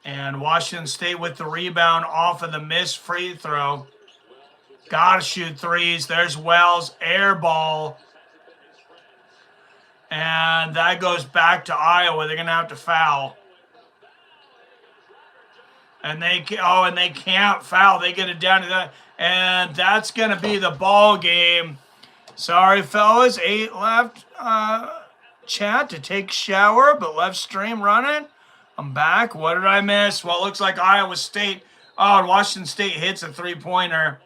And Washington State with the rebound off of the missed free throw. Gotta shoot threes. There's Wells, air ball. And that goes back to Iowa. They're gonna have to foul. And they can't foul. They get it down to that. And that's going to be the ball game. Sorry, fellas. 8 left. Chat to take a shower, but left stream running. I'm back. What did I miss? Well, it looks like Iowa State. Washington State hits a 3-pointer.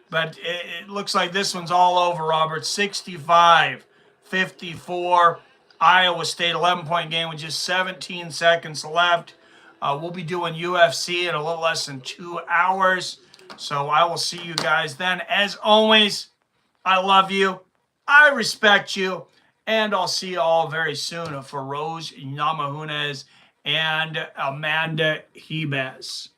But it looks like this one's all over, Robert. 65-54. Iowa State 11-point game with just 17 seconds left. We'll be doing UFC in a little less than 2 hours. So I will see you guys then. As always, I love you. I respect you. And I'll see you all very soon for Rose Namajunas and Amanda Hebes.